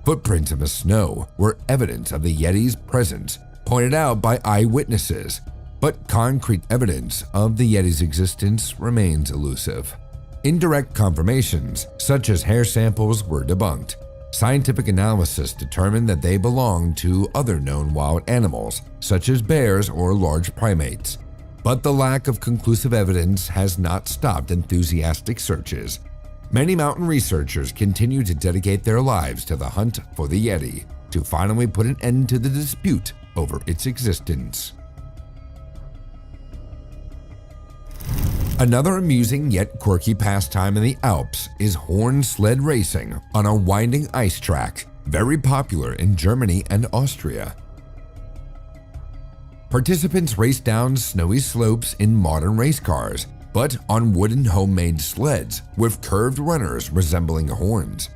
Footprints in the snow were evidence of the Yeti's presence, pointed out by eyewitnesses, but concrete evidence of the Yeti's existence remains elusive. Indirect confirmations, such as hair samples, were debunked. Scientific analysis determined that they belonged to other known wild animals, such as bears or large primates. But the lack of conclusive evidence has not stopped enthusiastic searches. Many mountain researchers continue to dedicate their lives to the hunt for the Yeti, to finally put an end to the dispute over its existence. Another amusing yet quirky pastime in the Alps is horn sled racing on a winding ice track, very popular in Germany and Austria. Participants race down snowy slopes in modern race cars, but on wooden homemade sleds with curved runners resembling horns.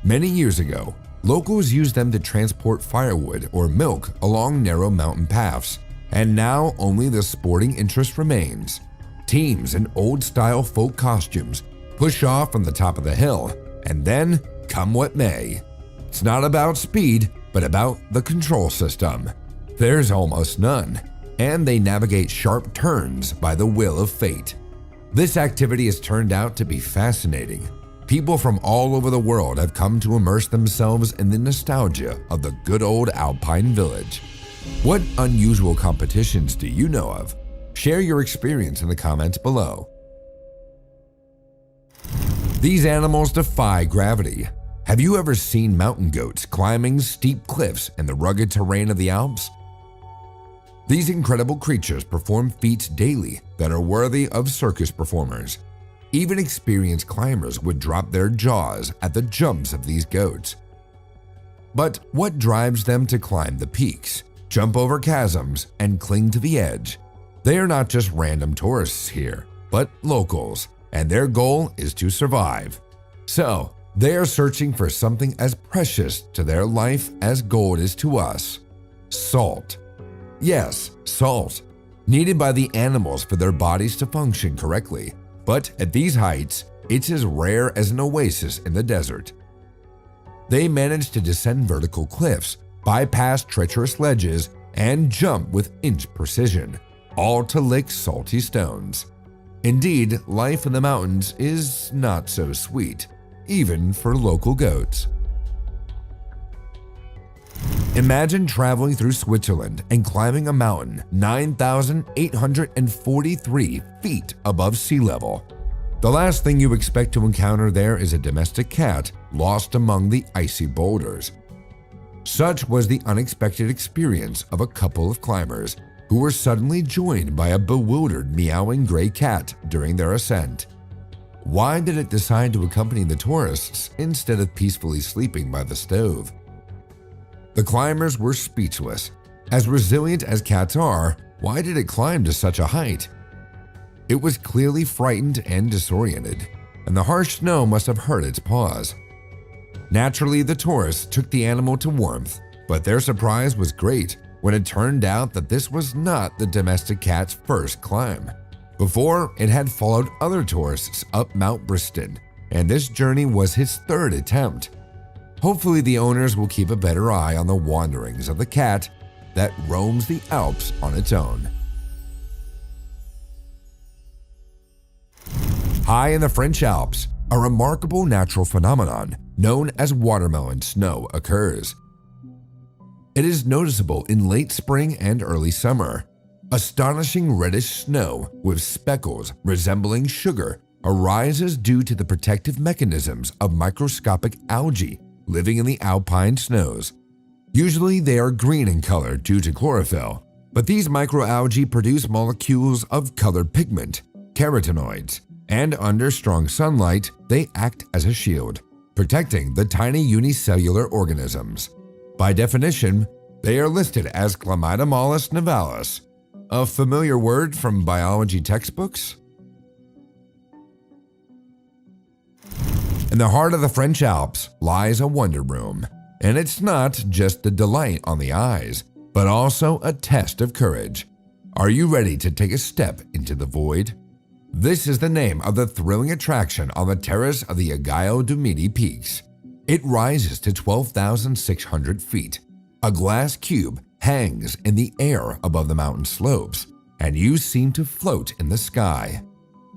Many years ago, locals used them to transport firewood or milk along narrow mountain paths, and now only the sporting interest remains. Teams in old-style folk costumes push off from the top of the hill, and then come what may. It's not about speed, but about the control system. There's almost none, and they navigate sharp turns by the will of fate. This activity has turned out to be fascinating. People from all over the world have come to immerse themselves in the nostalgia of the good old alpine village. What unusual competitions do you know of? Share your experience in the comments below. These animals defy gravity. Have you ever seen mountain goats climbing steep cliffs in the rugged terrain of the Alps? These incredible creatures perform feats daily that are worthy of circus performers. Even experienced climbers would drop their jaws at the jumps of these goats. But what drives them to climb the peaks, jump over chasms, and cling to the edge? They are not just random tourists here, but locals, and their goal is to survive. So, they are searching for something as precious to their life as gold is to us: salt. Yes, salt, needed by the animals for their bodies to function correctly. But at these heights, it's as rare as an oasis in the desert. They manage to descend vertical cliffs, bypass treacherous ledges, and jump with inch precision, all to lick salty stones. Indeed, life in the mountains is not so sweet, even for local goats. Imagine traveling through Switzerland and climbing a mountain 9,843 feet above sea level. The last thing you expect to encounter there is a domestic cat lost among the icy boulders. Such was the unexpected experience of a couple of climbers who were suddenly joined by a bewildered meowing gray cat during their ascent. Why did it decide to accompany the tourists instead of peacefully sleeping by the stove? The climbers were speechless. As resilient as cats are, why did it climb to such a height? It was clearly frightened and disoriented, and the harsh snow must have hurt its paws. Naturally, the tourists took the animal to warmth, but their surprise was great when it turned out that this was not the domestic cat's first climb. Before, it had followed other tourists up Mount Briston, and this journey was his third attempt. Hopefully, the owners will keep a better eye on the wanderings of the cat that roams the Alps on its own. High in the French Alps, a remarkable natural phenomenon known as watermelon snow occurs. It is noticeable in late spring and early summer. Astonishing reddish snow with speckles resembling sugar arises due to the protective mechanisms of microscopic algae living in the alpine snows. Usually they are green in color due to chlorophyll, but these microalgae produce molecules of colored pigment, carotenoids, and under strong sunlight, they act as a shield, protecting the tiny unicellular organisms. By definition, they are listed as Chlamydomonas nivalis, a familiar word from biology textbooks. In the heart of the French Alps lies a wonder room, and it's not just a delight on the eyes, but also a test of courage. Are you ready to take a step into the void? This is the name of the thrilling attraction on the terrace of the Agaio du Midi peaks. It rises to 12,600 feet. A glass cube hangs in the air above the mountain slopes, and you seem to float in the sky.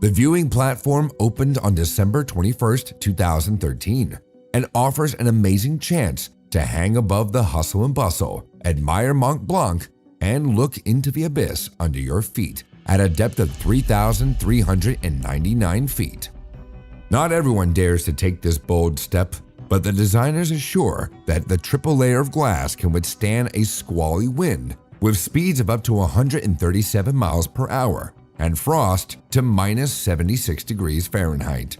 The viewing platform opened on December 21, 2013, and offers an amazing chance to hang above the hustle and bustle, admire Mont Blanc, and look into the abyss under your feet at a depth of 3,399 feet. Not everyone dares to take this bold step, but the designers assure that the triple layer of glass can withstand a squally wind with speeds of up to 137 miles per hour and frost to minus 76 degrees Fahrenheit.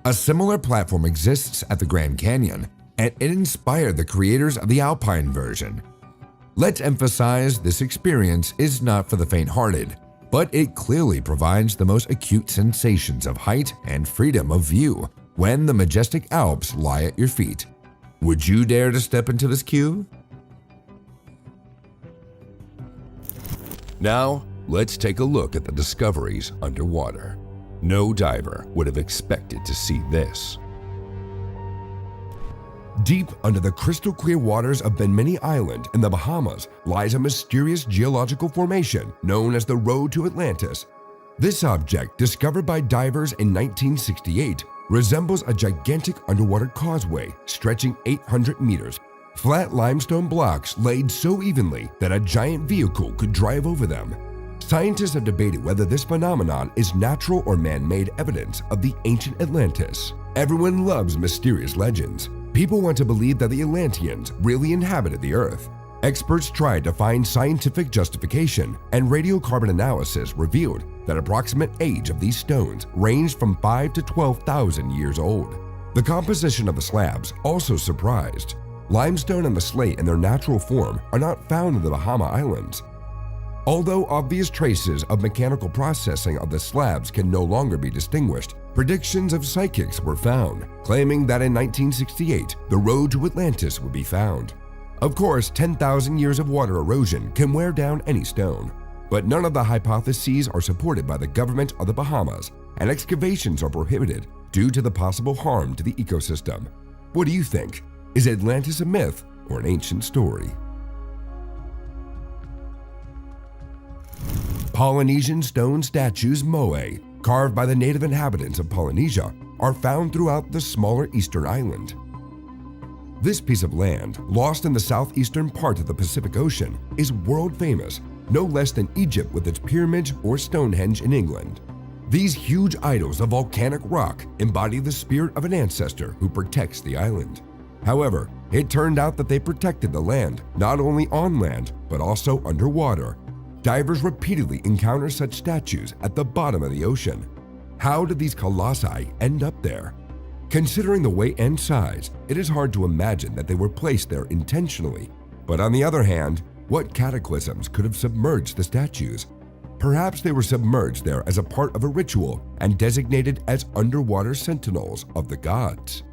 A similar platform exists at the Grand Canyon, and it inspired the creators of the Alpine version. Let's emphasize this experience is not for the faint-hearted, but it clearly provides the most acute sensations of height and freedom of view when the majestic Alps lie at your feet. Would you dare to step into this cube? Now, let's take a look at the discoveries underwater. No diver would have expected to see this. Deep under the crystal clear waters of Bimini Island in the Bahamas lies a mysterious geological formation known as the Road to Atlantis. This object, discovered by divers in 1968, resembles a gigantic underwater causeway stretching 800 meters. Flat limestone blocks laid so evenly that a giant vehicle could drive over them. Scientists have debated whether this phenomenon is natural or man-made evidence of the ancient Atlantis. Everyone loves mysterious legends. People want to believe that the Atlanteans really inhabited the Earth. Experts tried to find scientific justification, and radiocarbon analysis revealed that approximate age of these stones ranged from 5 to 12,000 years old. The composition of the slabs also surprised. Limestone and the slate in their natural form are not found in the Bahama Islands. Although obvious traces of mechanical processing of the slabs can no longer be distinguished, predictions of psychics were found, claiming that in 1968 the road to Atlantis would be found. Of course, 10,000 years of water erosion can wear down any stone, but none of the hypotheses are supported by the government of the Bahamas, and excavations are prohibited due to the possible harm to the ecosystem. What do you think? Is Atlantis a myth or an ancient story? Polynesian stone statues moai, carved by the native inhabitants of Polynesia, are found throughout the smaller eastern island. This piece of land, lost in the southeastern part of the Pacific Ocean, is world famous, no less than Egypt with its pyramids or Stonehenge in England. These huge idols of volcanic rock embody the spirit of an ancestor who protects the island. However, it turned out that they protected the land, not only on land, but also underwater. Divers repeatedly encounter such statues at the bottom of the ocean. How did these colossi end up there? Considering the weight and size, it is hard to imagine that they were placed there intentionally. But on the other hand, what cataclysms could have submerged the statues? Perhaps they were submerged there as a part of a ritual and designated as underwater sentinels of the gods.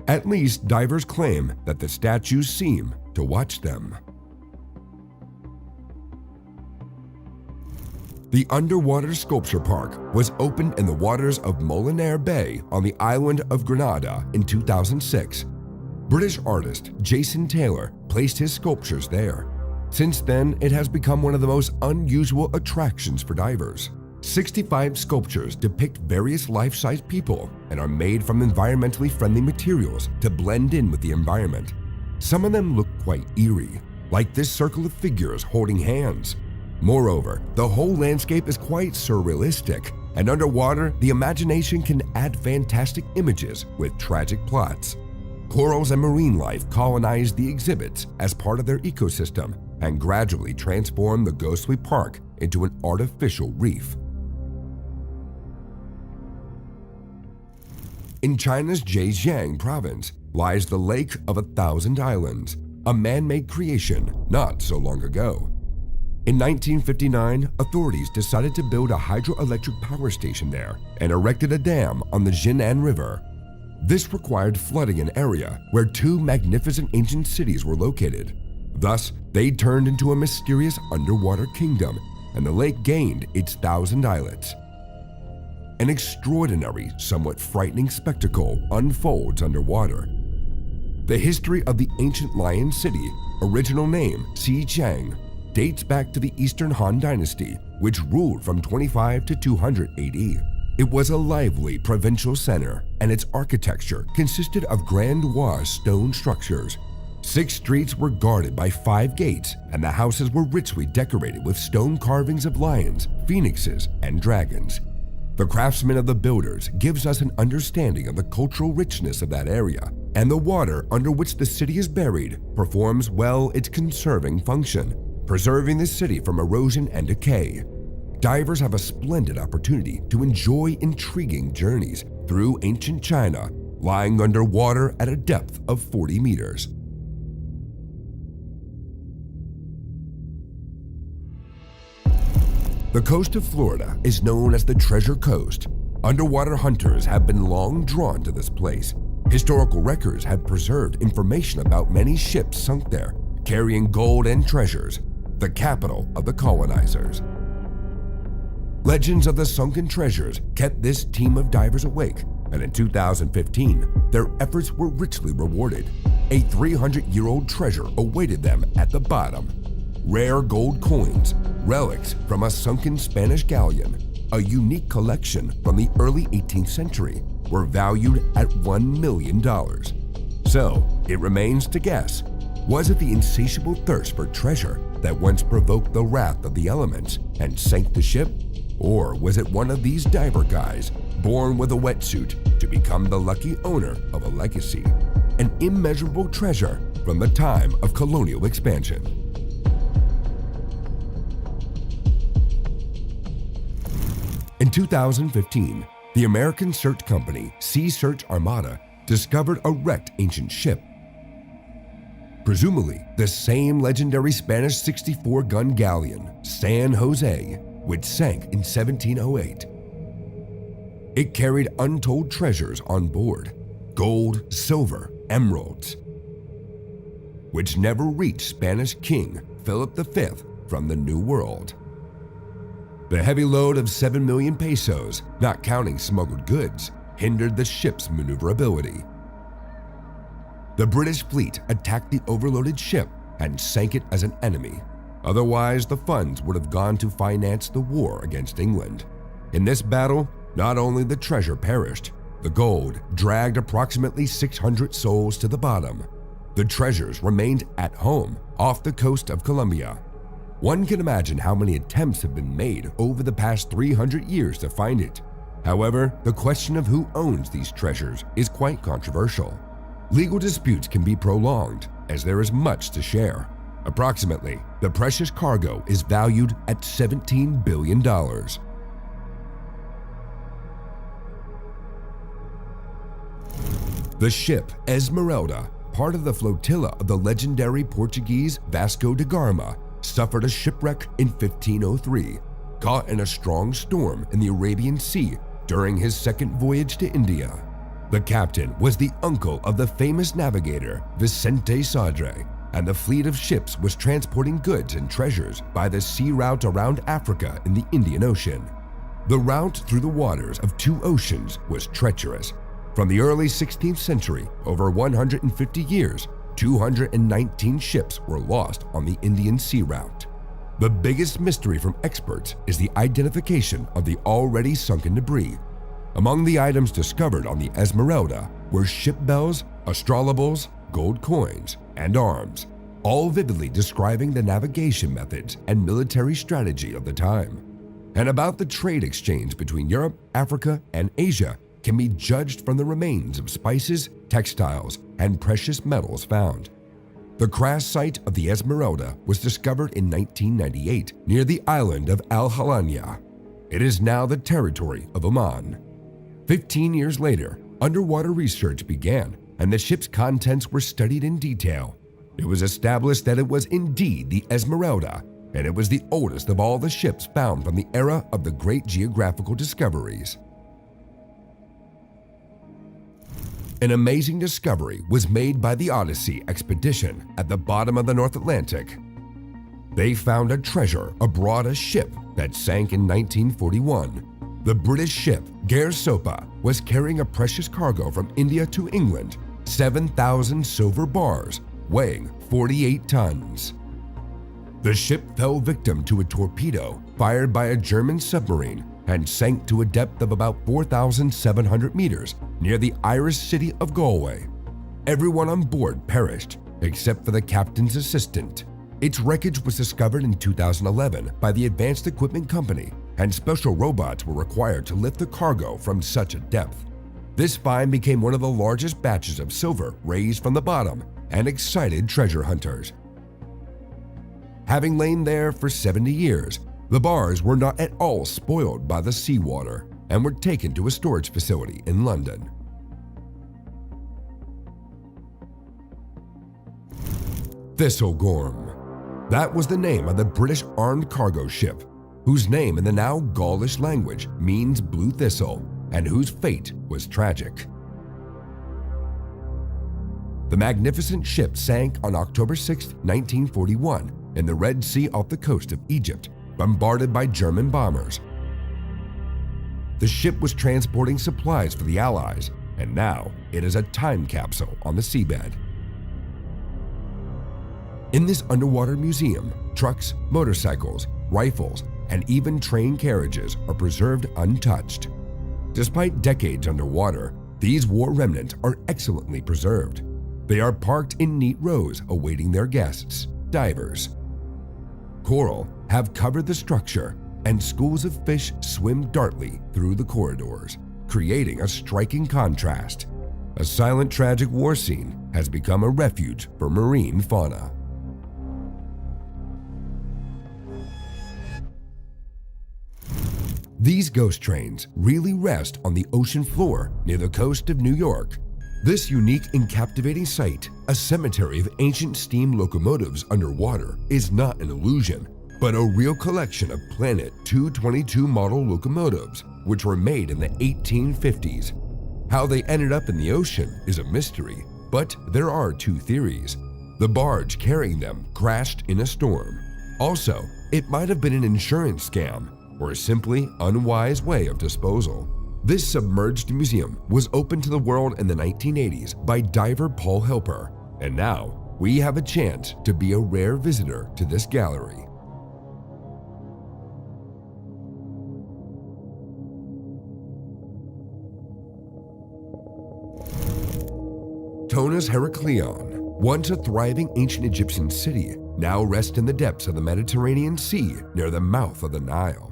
At least divers claim that the statues seem to watch them. The underwater sculpture park was opened in the waters of Molinaire Bay on the island of Grenada in 2006. British artist Jason Taylor placed his sculptures there. Since then, it has become one of the most unusual attractions for divers. 65 sculptures depict various life-size people and are made from environmentally friendly materials to blend in with the environment. Some of them look quite eerie, like this circle of figures holding hands. Moreover, the whole landscape is quite surrealistic, and underwater, the imagination can add fantastic images with tragic plots. Corals and marine life colonize the exhibits as part of their ecosystem and gradually transform the ghostly park into an artificial reef. In China's Zhejiang province lies the Lake of 1,000 Islands, a man-made creation not so long ago. In 1959, authorities decided to build a hydroelectric power station there and erected a dam on the Jinan River. This required flooding an area where two magnificent ancient cities were located. Thus, they turned into a mysterious underwater kingdom, and the lake gained its 1,000 islets. An extraordinary, somewhat frightening spectacle unfolds underwater. The history of the ancient Lion City, original name Xichang, dates back to the Eastern Han Dynasty, which ruled from 25 to 200 AD. It was a lively provincial center, and its architecture consisted of grandiose stone structures. 6 streets were guarded by 5 gates, and the houses were richly decorated with stone carvings of lions, phoenixes, and dragons. The craftsman of the builders gives us an understanding of the cultural richness of that area, and the water under which the city is buried performs well its conserving function, preserving the city from erosion and decay. Divers have a splendid opportunity to enjoy intriguing journeys through ancient China, lying underwater at a depth of 40 meters. The coast of Florida is known as the Treasure Coast. Underwater hunters have been long drawn to this place. Historical records have preserved information about many ships sunk there, carrying gold and treasures, the capital of the colonizers. Legends of the sunken treasures kept this team of divers awake, and in 2015, their efforts were richly rewarded. A 300-year-old treasure awaited them at the bottom. Rare gold coins, relics from a sunken Spanish galleon, a unique collection from the early 18th century, were valued at $1 million. So, it remains to guess, was it the insatiable thirst for treasure that once provoked the wrath of the elements and sank the ship? Or was it one of these diver guys, born with a wetsuit, to become the lucky owner of a legacy, an immeasurable treasure from the time of colonial expansion? In 2015, the American search company Sea Search Armada discovered a wrecked ancient ship. Presumably the same legendary Spanish 64-gun galleon, San Jose, which sank in 1708. It carried untold treasures on board, gold, silver, emeralds, which never reached Spanish King Philip V from the New World. The heavy load of 7 million pesos, not counting smuggled goods, hindered the ship's maneuverability. The British fleet attacked the overloaded ship and sank it as an enemy. Otherwise, the funds would have gone to finance the war against England. In this battle, not only the treasure perished, the gold dragged approximately 600 souls to the bottom. The treasures remained at home off the coast of Colombia. One can imagine how many attempts have been made over the past 300 years to find it. However, the question of who owns these treasures is quite controversial. Legal disputes can be prolonged, as there is much to share. Approximately, the precious cargo is valued at $17 billion. The ship Esmeralda, part of the flotilla of the legendary Portuguese Vasco da Gama, suffered a shipwreck in 1503, caught in a strong storm in the Arabian Sea during his second voyage to India. The captain was the uncle of the famous navigator Vicente Sodre, and the fleet of ships was transporting goods and treasures by the sea route around Africa in the Indian Ocean. The route through the waters of two oceans was treacherous. From the early 16th century, over 150 years, 219 ships were lost on the Indian Sea route. The biggest mystery from experts is the identification of the already sunken debris. Among the items discovered on the Esmeralda were ship bells, astrolabes, gold coins, and arms, all vividly describing the navigation methods and military strategy of the time. And about the trade exchange between Europe, Africa, and Asia can be judged from the remains of spices, textiles, and precious metals found. The crash site of the Esmeralda was discovered in 1998 near the island of Al Halanya. It is now the territory of Oman. 15 years later, underwater research began and the ship's contents were studied in detail. It was established that it was indeed the Esmeralda, and it was the oldest of all the ships found from the era of the great geographical discoveries. An amazing discovery was made by the Odyssey expedition at the bottom of the North Atlantic. They found a treasure aboard a ship that sank in 1941. The British ship Gersopa was carrying a precious cargo from India to England, 7,000 silver bars weighing 48 tons. The ship fell victim to a torpedo fired by a German submarine and sank to a depth of about 4,700 meters near the Irish city of Galway. Everyone on board perished, except for the captain's assistant. Its wreckage was discovered in 2011 by the Advanced Equipment Company, and special robots were required to lift the cargo from such a depth. This find became one of the largest batches of silver raised from the bottom and excited treasure hunters. Having lain there for 70 years, the bars were not at all spoiled by the seawater and were taken to a storage facility in London. Thistlegorm. That was the name of the British armed cargo ship, whose name in the now Gaulish language means blue thistle, and whose fate was tragic. The magnificent ship sank on October 6, 1941, in the Red Sea off the coast of Egypt, bombarded by German bombers. The ship was transporting supplies for the Allies, and now it is a time capsule on the seabed. In this underwater museum, trucks, motorcycles, rifles, and even train carriages are preserved untouched. Despite decades underwater, these war remnants are excellently preserved. They are parked in neat rows awaiting their guests, divers. Coral have covered the structure, and schools of fish swim darkly through the corridors, creating a striking contrast. A silent, tragic war scene has become a refuge for marine fauna. These ghost trains really rest on the ocean floor near the coast of New York. This unique and captivating sight, a cemetery of ancient steam locomotives underwater, is not an illusion, but a real collection of Planet 222 model locomotives, which were made in the 1850s. How they ended up in the ocean is a mystery, but there are two theories. The barge carrying them crashed in a storm. Also, it might have been an insurance scam, or a simply unwise way of disposal. This submerged museum was opened to the world in the 1980s by diver Paul Hilper, and now we have a chance to be a rare visitor to this gallery. Tona's Heraklion, once a thriving ancient Egyptian city, now rests in the depths of the Mediterranean Sea near the mouth of the Nile.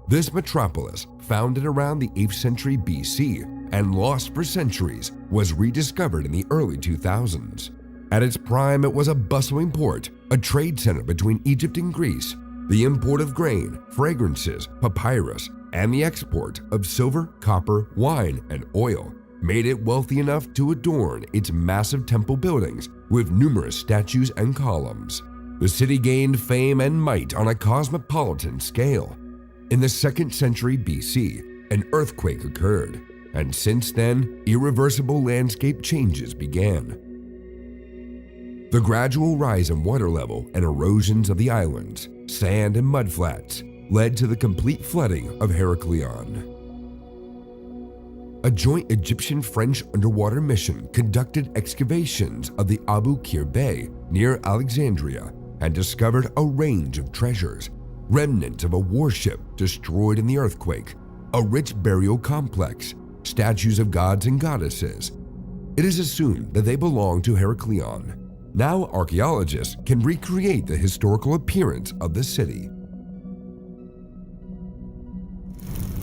This metropolis, founded around the 8th century BC and lost for centuries, was rediscovered in the early 2000s. At its prime, it was a bustling port, a trade center between Egypt and Greece. The import of grain, fragrances, papyrus, and the export of silver, copper, wine, and oil made it wealthy enough to adorn its massive temple buildings with numerous statues and columns. The city gained fame and might on a cosmopolitan scale. In the 2nd century BC, an earthquake occurred, and since then, irreversible landscape changes began. The gradual rise in water level and erosions of the islands, sand and mudflats, led to the complete flooding of Heraklion. A joint Egyptian-French underwater mission conducted excavations of the Abu Qir Bay near Alexandria and discovered a range of treasures, remnants of a warship destroyed in the earthquake, a rich burial complex, statues of gods and goddesses. It is assumed that they belong to Heraklion. Now archaeologists can recreate the historical appearance of the city.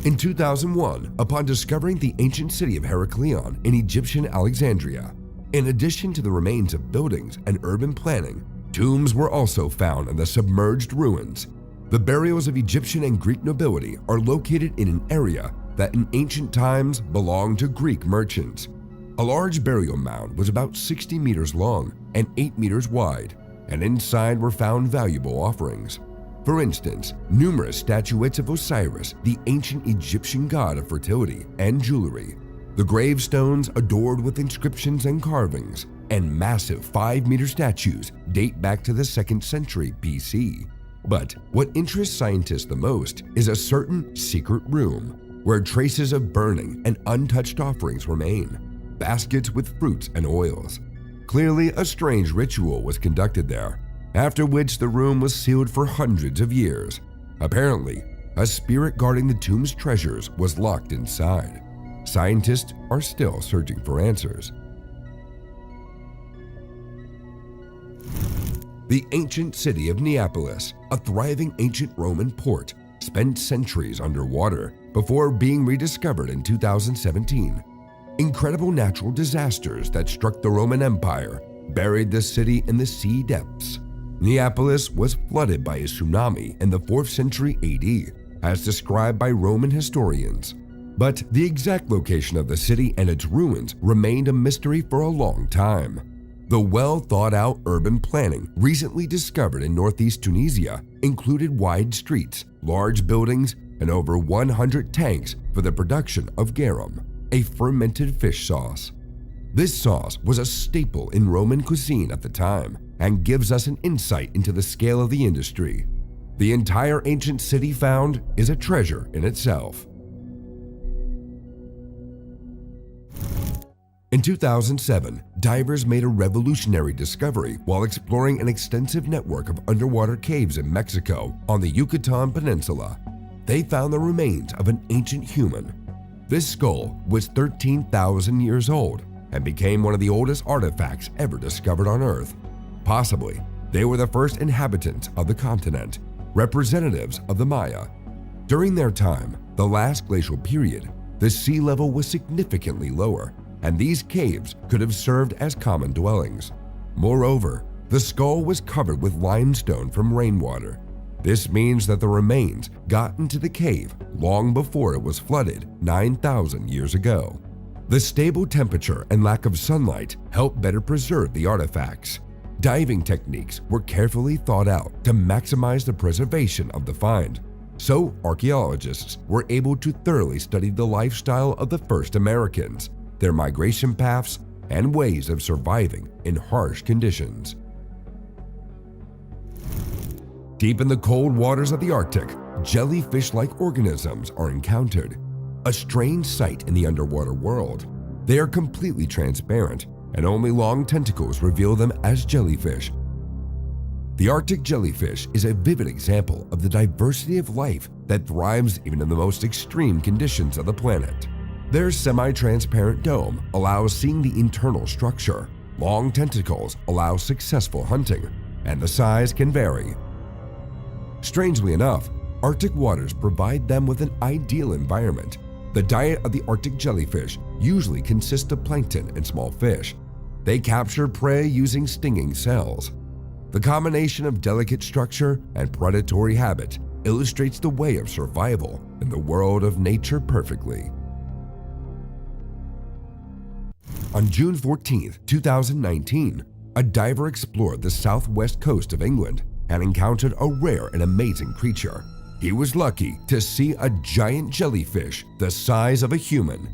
In 2001, upon discovering the ancient city of Heraklion in Egyptian Alexandria, in addition to the remains of buildings and urban planning, tombs were also found in the submerged ruins. The burials of Egyptian and Greek nobility are located in an area that in ancient times belonged to Greek merchants. A large burial mound was about 60 meters long and 8 meters wide, and inside were found valuable offerings. For instance, numerous statuettes of Osiris, the ancient Egyptian god of fertility, and jewelry. The gravestones adored with inscriptions and carvings, and massive 5-meter statues date back to the 2nd century BC. But what interests scientists the most is a certain secret room where traces of burning and untouched offerings remain, baskets with fruits and oils. Clearly, a strange ritual was conducted there, after which the room was sealed for hundreds of years. Apparently, a spirit guarding the tomb's treasures was locked inside. Scientists are still searching for answers. The ancient city of Neapolis, a thriving ancient Roman port, spent centuries underwater before being rediscovered in 2017. Incredible natural disasters that struck the Roman Empire buried the city in the sea depths. Neapolis was flooded by a tsunami in the 4th century AD, as described by Roman historians. But the exact location of the city and its ruins remained a mystery for a long time. The well-thought-out urban planning recently discovered in northeast Tunisia included wide streets, large buildings, and over 100 tanks for the production of garum, a fermented fish sauce. This sauce was a staple in Roman cuisine at the time and gives us an insight into the scale of the industry. The entire ancient city found is a treasure in itself. In 2007, divers made a revolutionary discovery while exploring an extensive network of underwater caves in Mexico on the Yucatan Peninsula. They found the remains of an ancient human. This skull was 13,000 years old and became one of the oldest artifacts ever discovered on Earth. Possibly, they were the first inhabitants of the continent, representatives of the Maya. During their time, the last glacial period, the sea level was significantly lower, and these caves could have served as common dwellings. Moreover, the skull was covered with limestone from rainwater. This means that the remains got into the cave long before it was flooded 9,000 years ago. The stable temperature and lack of sunlight helped better preserve the artifacts. Diving techniques were carefully thought out to maximize the preservation of the find, so archaeologists were able to thoroughly study the lifestyle of the first Americans, their migration paths, and ways of surviving in harsh conditions. Deep in the cold waters of the Arctic, jellyfish-like organisms are encountered, a strange sight in the underwater world. They are completely transparent, and only long tentacles reveal them as jellyfish. The Arctic jellyfish is a vivid example of the diversity of life that thrives even in the most extreme conditions of the planet. Their semi-transparent dome allows seeing the internal structure. Long tentacles allow successful hunting, and the size can vary. Strangely enough, Arctic waters provide them with an ideal environment. The diet of the Arctic jellyfish usually consists of plankton and small fish. They capture prey using stinging cells. The combination of delicate structure and predatory habit illustrates the way of survival in the world of nature perfectly. On June 14, 2019, a diver explored the southwest coast of England and encountered a rare and amazing creature. He was lucky to see a giant jellyfish the size of a human.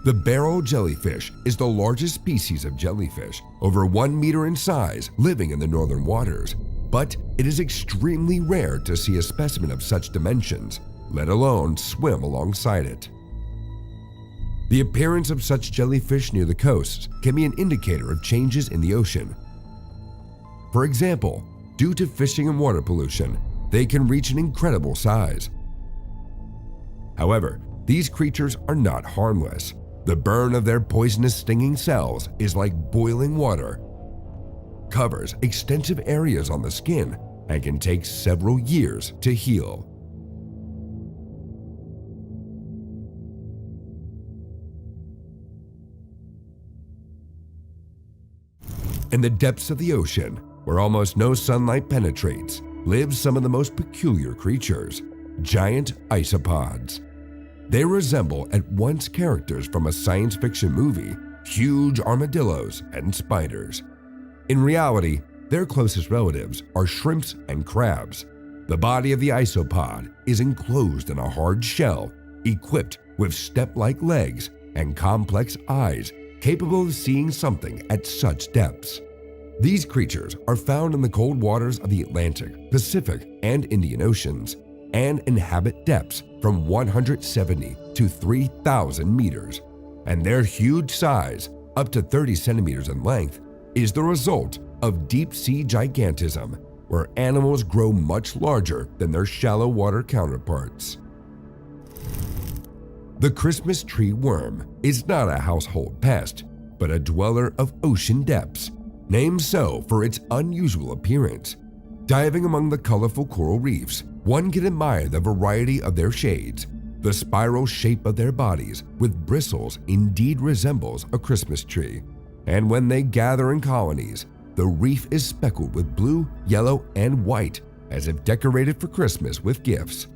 The barrel jellyfish is the largest species of jellyfish, over 1 meter in size, living in the northern waters. But it is extremely rare to see a specimen of such dimensions, let alone swim alongside it. The appearance of such jellyfish near the coasts can be an indicator of changes in the ocean. For example, due to fishing and water pollution, they can reach an incredible size. However, these creatures are not harmless. The burn of their poisonous stinging cells is like boiling water, covers extensive areas on the skin, and can take several years to heal. In the depths of the ocean, where almost no sunlight penetrates, live some of the most peculiar creatures, giant isopods. They resemble at once characters from a science fiction movie, huge armadillos and spiders. In reality, their closest relatives are shrimps and crabs. The body of the isopod is enclosed in a hard shell, equipped with step-like legs and complex eyes, capable of seeing something at such depths. These creatures are found in the cold waters of the Atlantic, Pacific, and Indian Oceans, and inhabit depths from 170 to 3,000 meters, and their huge size, up to 30 centimeters in length, is the result of deep-sea gigantism, where animals grow much larger than their shallow water counterparts. The Christmas tree worm is not a household pest, but a dweller of ocean depths, named so for its unusual appearance. Diving among the colorful coral reefs, one can admire the variety of their shades. The spiral shape of their bodies with bristles indeed resembles a Christmas tree, and when they gather in colonies, the reef is speckled with blue, yellow, and white, as if decorated for Christmas with gifts.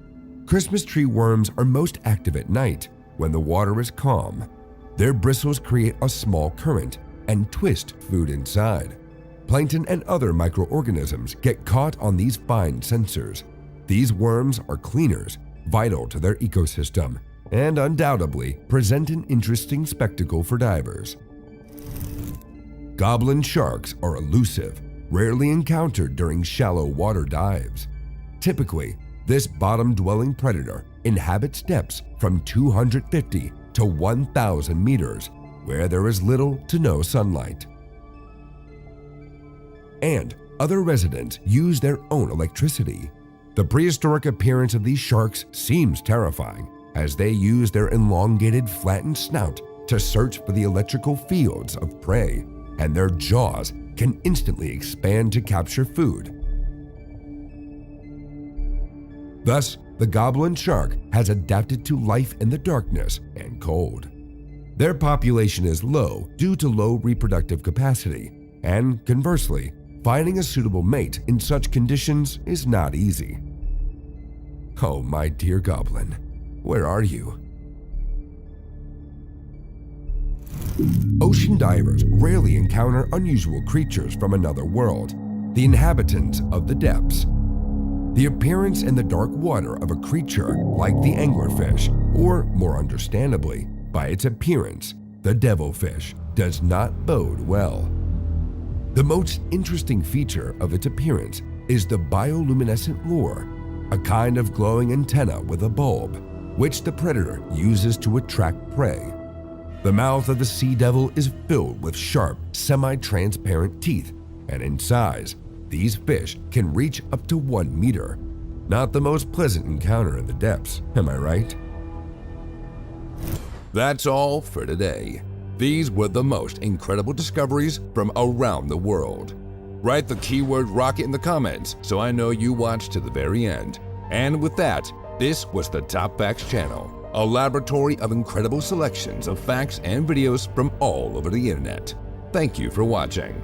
Christmas tree worms are most active at night when the water is calm. Their bristles create a small current and twist food inside. Plankton and other microorganisms get caught on these fine sensors. These worms are cleaners, vital to their ecosystem, and undoubtedly present an interesting spectacle for divers. Goblin sharks are elusive, rarely encountered during shallow water dives. Typically, this bottom-dwelling predator inhabits depths from 250 to 1,000 meters, where there is little to no sunlight. And other residents use their own electricity. The prehistoric appearance of these sharks seems terrifying, as they use their elongated, flattened snout to search for the electrical fields of prey, and their jaws can instantly expand to capture food. Thus, the goblin shark has adapted to life in the darkness and cold. Their population is low due to low reproductive capacity, and conversely, finding a suitable mate in such conditions is not easy. Oh, my dear goblin, where are you? Ocean divers rarely encounter unusual creatures from another world, the inhabitants of the depths. The appearance in the dark water of a creature like the anglerfish, or more understandably, by its appearance, the devilfish, does not bode well. The most interesting feature of its appearance is the bioluminescent lure, a kind of glowing antenna with a bulb, which the predator uses to attract prey. The mouth of the sea devil is filled with sharp, semi-transparent teeth, and in size, these fish can reach up to 1 meter. Not the most pleasant encounter in the depths, am I right? That's all for today. These were the most incredible discoveries from around the world. Write the keyword rocket in the comments so I know you watched to the very end. And with that, this was the Top Facts channel, a laboratory of incredible selections of facts and videos from all over the internet. Thank you for watching.